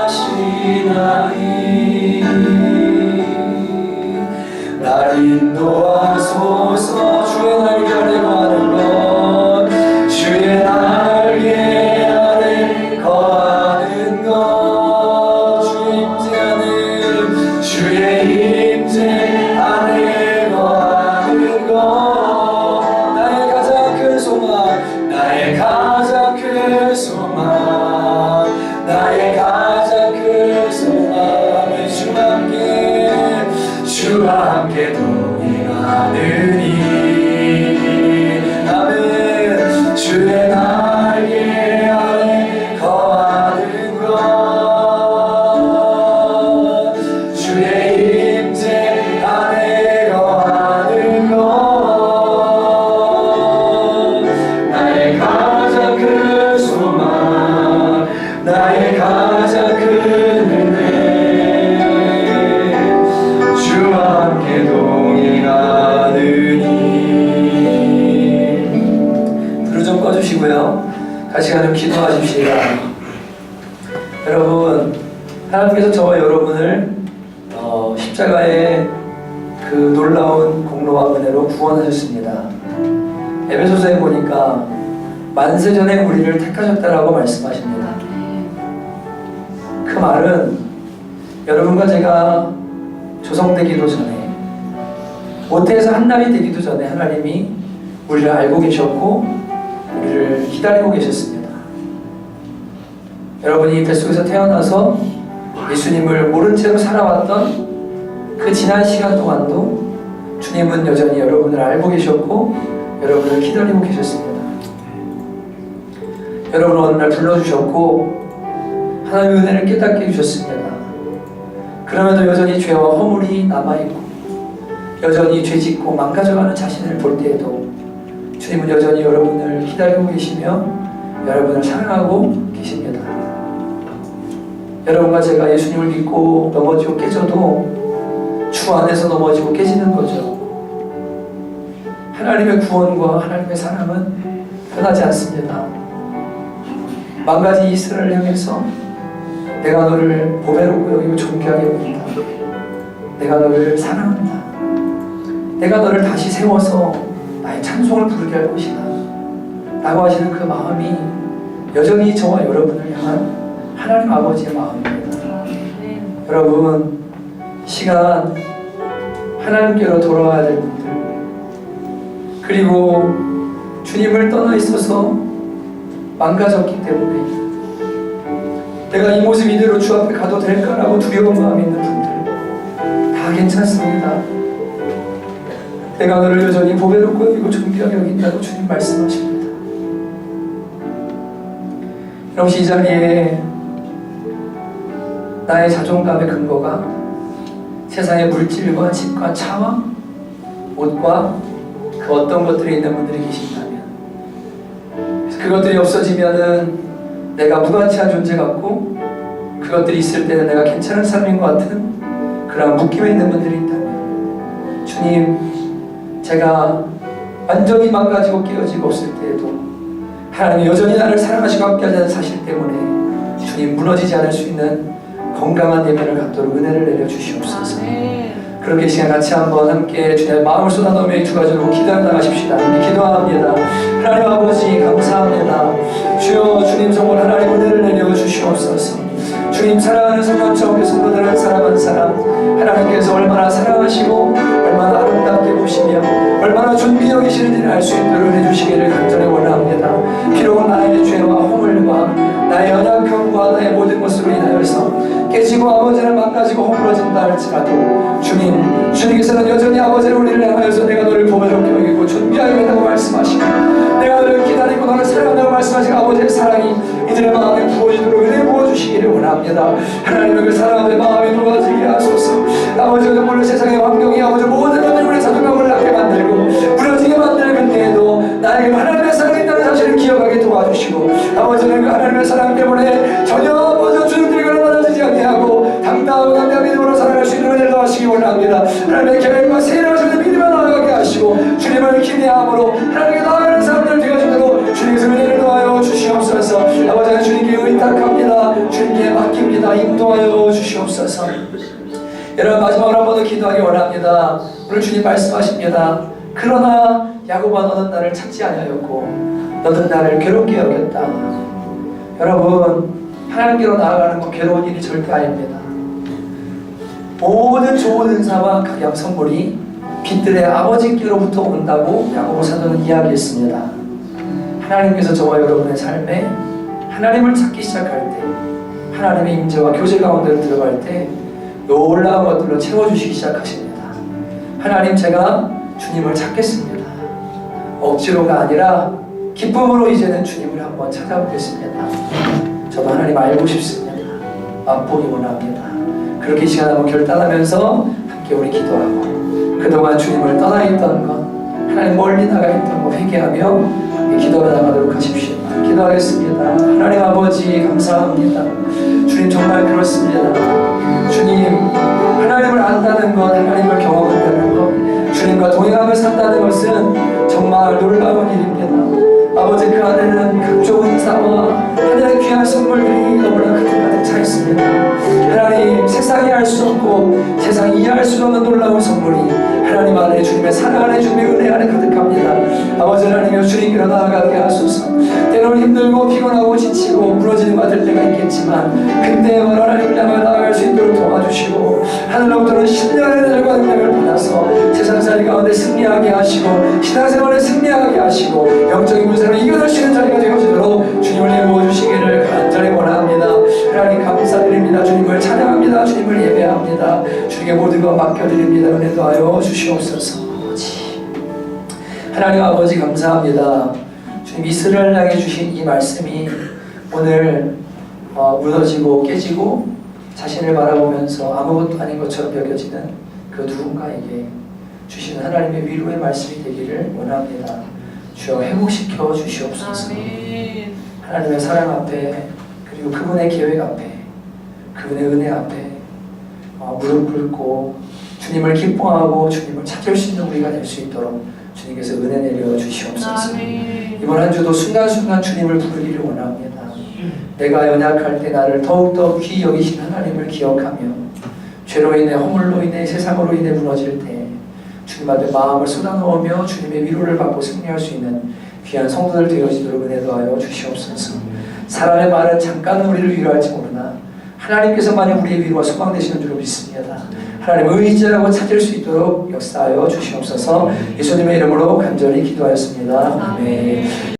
하시나니 날 인도하소서. 주의 날개 아래 거하는 것, 주의 날개 아래 거하는 것, 주의 임재 안에 거하는 것, 나의 가장 큰 소망, 나의 가장 큰 소망, 나의 가장 큰 소망, 주와 함께 동행하느니 같이 가는 기도하십시다. 여러분, 하나님께서 저와 여러분을 십자가의 그 놀라운 공로와 은혜로 구원하셨습니다. 에베소서에 보니까 만세전에 우리를 택하셨다라고 말씀하십니다. 그 말은 여러분과 제가 조성되기도 전에, 모태에서 한날이 되기도 전에 하나님이 우리를 알고 계셨고 우리를 기다리고 계셨습니다. 여러분이 뱃속에서 태어나서 예수님을 모른 채로 살아왔던 그 지난 시간 동안도 주님은 여전히 여러분을 알고 계셨고 여러분을 기다리고 계셨습니다. 여러분을 어느 날 불러주셨고 하나님의 은혜를 깨닫게 해주셨습니다. 그럼에도 여전히 죄와 허물이 남아있고 여전히 죄짓고 망가져가는 자신을 볼 때에도 주님은 여전히 여러분을 기다리고 계시며 여러분을 사랑하고 계십니다. 여러분과 제가 예수님을 믿고 넘어지고 깨져도 주 안에서 넘어지고 깨지는 거죠. 하나님의 구원과 하나님의 사랑은 변하지 않습니다. 망가진 이스라엘을 향해서 내가 너를 보배롭고 여기고 존귀하게 여긴다. 내가 너를 사랑한다. 내가 너를 다시 세워서 나의 찬송을 부르게 할 것이다 라고 하시는 그 마음이 여전히 저와 여러분을 향한 하나님 아버지의 마음입니다. 여러분, 시간 하나님께로 돌아와야 될 분들, 그리고 주님을 떠나 있어서 망가졌기 때문에 내가 이 모습 이대로 주 앞에 가도 될까라고 두려운 마음이 있는 분들 다 괜찮습니다. 내가 너를 여전히 보배롭고 여기고 존귀하게 여긴다고 주님 말씀하십니다. 여러분, 이 자리에 나의 자존감의 근거가 세상의 물질과 집과 차와 옷과 그 어떤 것들이 있는 분들이 계신다면, 그것들이 없어지면은 내가 무가치한 존재 같고 그것들이 있을 때는 내가 괜찮은 사람인 것 같은 그런 묶임에 있는 분들이 있다면, 주님, 제가 완전히 망가지고 깨어지고 없을 때에도 하나님 여전히 나를 사랑하시고 함께하자는 사실 때문에 주님 무너지지 않을 수 있는 건강한 예배를 갖도록 은혜를 내려주시옵소서. 그렇게 시간 같이 한번 함께 주님의 마음을 쏟아넣으며 이 두 가지로 기도해 나가십시다. 기도합니다. 하나님 아버지 감사합니다. 주여, 주님 정말 하나님 은혜를 내려주시옵소서. 주님 사랑하는 성령처럼 성도들 한 사람 한 사람 하나님께서 얼마나 사랑하시고 얼마나 아름답게 보시며 얼마나 존귀 여기시는지를 알 수 있도록 해주시기를 간절히 원합니다. 비록 나의 죄와 허물과 나의 연약함과 나의 모든 것으로 인하여서 깨지고 아버지를 망가지고 허물어진다 할지라도 주님께서는 여전히 아버지를 우리를 향하여서 내가 너를 보배롭게 여기고 존귀하게 여긴다고 말씀하시고 내가 너를 기다리고 너를 사랑한다고 말씀하시고 아버지의 사랑이 이들의 마음에 부어지도록 은혜 부어주시기를 원합니다. 하나님의 그 사랑의 마음이 녹아지게 하소서. 아버지가 정말 세상의 환경이 아버지 모든 것들이 우리의 자존감을 낮게 만들고 무너지게 만드는 때에도 나에게 하나님의 사랑이 있다는 사실을 기억하게 도와주시고 아버지는 그 하나님의 사랑 때문에 전혀 아버지 주님들과 나눠지지 않게 하고 당당하고 담대한 믿음으로 살아갈 수 있는 은혜를 더하시기 원합니다. 하나님의 계획과 세례를 주는 믿음을 나아가게 하시고 주님을 기대함으로 하나님께 나아가는 사람들 되어주도록 주님께서 은혜를 더하여 주시옵소서. 아버지는 주님께 의탁합니다. 주님께 맡깁니다. 인도하여 주시옵소서. 여러분, 마지막으로 한 번 더 기도하기 원합니다. 오늘 주님 말씀하십니다. 그러나 야곱아, 너는 나를 찾지 아니하였고 너는 나를 괴롭게 여겼다. 여러분, 하나님께로 나아가는 건 괴로운 일이 절대 아닙니다. 모든 좋은 은사와 각양 선물이 빛들의 아버지께로부터 온다고 야고보 사도는 이야기했습니다. 하나님께서 저와 여러분의 삶에 하나님을 찾기 시작할 때, 하나님의 임재와 교제 가운데로 들어갈 때 놀라운 것들로 채워주시기 시작하십니다. 하나님, 제가 주님을 찾겠습니다. 억지로가 아니라 기쁨으로 이제는 주님을 한번 찾아보겠습니다. 저도 하나님 알고 싶습니다. 맛보기 원합니다. 그렇게 시간 한번 결단하면서 함께 우리 기도하고 그동안 주님을 떠나 있던 것, 하나님 멀리 나가 있던 것 회개하며 기도가 나가도록 하십시오. 기도하겠습니다. 하나님 아버지 감사합니다. 주님 정말 그렇습니다. 주님, 하나님을 안다는 것, 하나님을 경험한다는 것, 주님과 동행하며 산다는 것은 정말 놀라운 일입니다. 아버지 그 안에는 극적 은사와 하늘의 귀한 선물들이 너무나 가득 차 있습니다. 하나님, 세상이 알 수 없고 세상이 이해할 수 없는 놀라운 선물이 하나님 안에 주님의 사랑 안에 주님의 은혜 안에 가득합니다. 아버지 하나님여, 주님께로 나아가게 하소서. 때로는 힘들고 피곤하고 지치고 무너지는 것들 때가 있겠지만 그때 하나님을 향해 나아갈 수 있도록 도와주시고 하늘로부터는 신령의 은혜와 능력을 받아서 세상살이 가운데 승리하게 하시고 신앙생활에 승리하게 하시고 영적인 문제로 이겨낼 수 있는 자리가 되어지도록 주님을 이루어주시기를 간절히 원합니다. 하나님 감사드립니다. 주님을 찬양합니다. 주님을 예배합니다. 주님께 모든 것 맡겨드립니다. 은혜도 하여 주시옵소서. 하나님 아버지 감사합니다. 주님, 이스라엘 향해 주신 이 말씀이 오늘 무너지고 깨지고 자신을 바라보면서 아무것도 아닌 것처럼 여겨지는 그 누군가에게 주시는 하나님의 위로의 말씀이 되기를 원합니다. 주여 회복시켜 주시옵소서. 아멘. 하나님의 사랑 앞에, 그리고 그분의 계획 앞에, 그분의 은혜 앞에 무릎 꿇고 주님을 기뻐하고 주님을 찾을 수 있는 우리가 될 수 있도록 주님께서 은혜 내려 주시옵소서. 아멘. 이번 한 주도 순간순간 주님을 부르기를 원합니다. 내가 연약할 때 나를 더욱더 귀히 여기신 하나님을 기억하며 죄로 인해 허물로 인해 세상으로 인해 무너질 때 주님 앞에 마음을 쏟아놓으며 주님의 위로를 받고 승리할 수 있는 귀한 성도들 되어지도록 은혜도 하여 주시옵소서. 사람의 말은 잠깐 우리를 위로할지 모르나 하나님께서만이 우리의 위로와 소망 되시는 줄로 믿습니다. 하나님을 의지하고 찾을 수 있도록 역사하여 주시옵소서. 예수님의 이름으로 간절히 기도하였습니다. 아멘.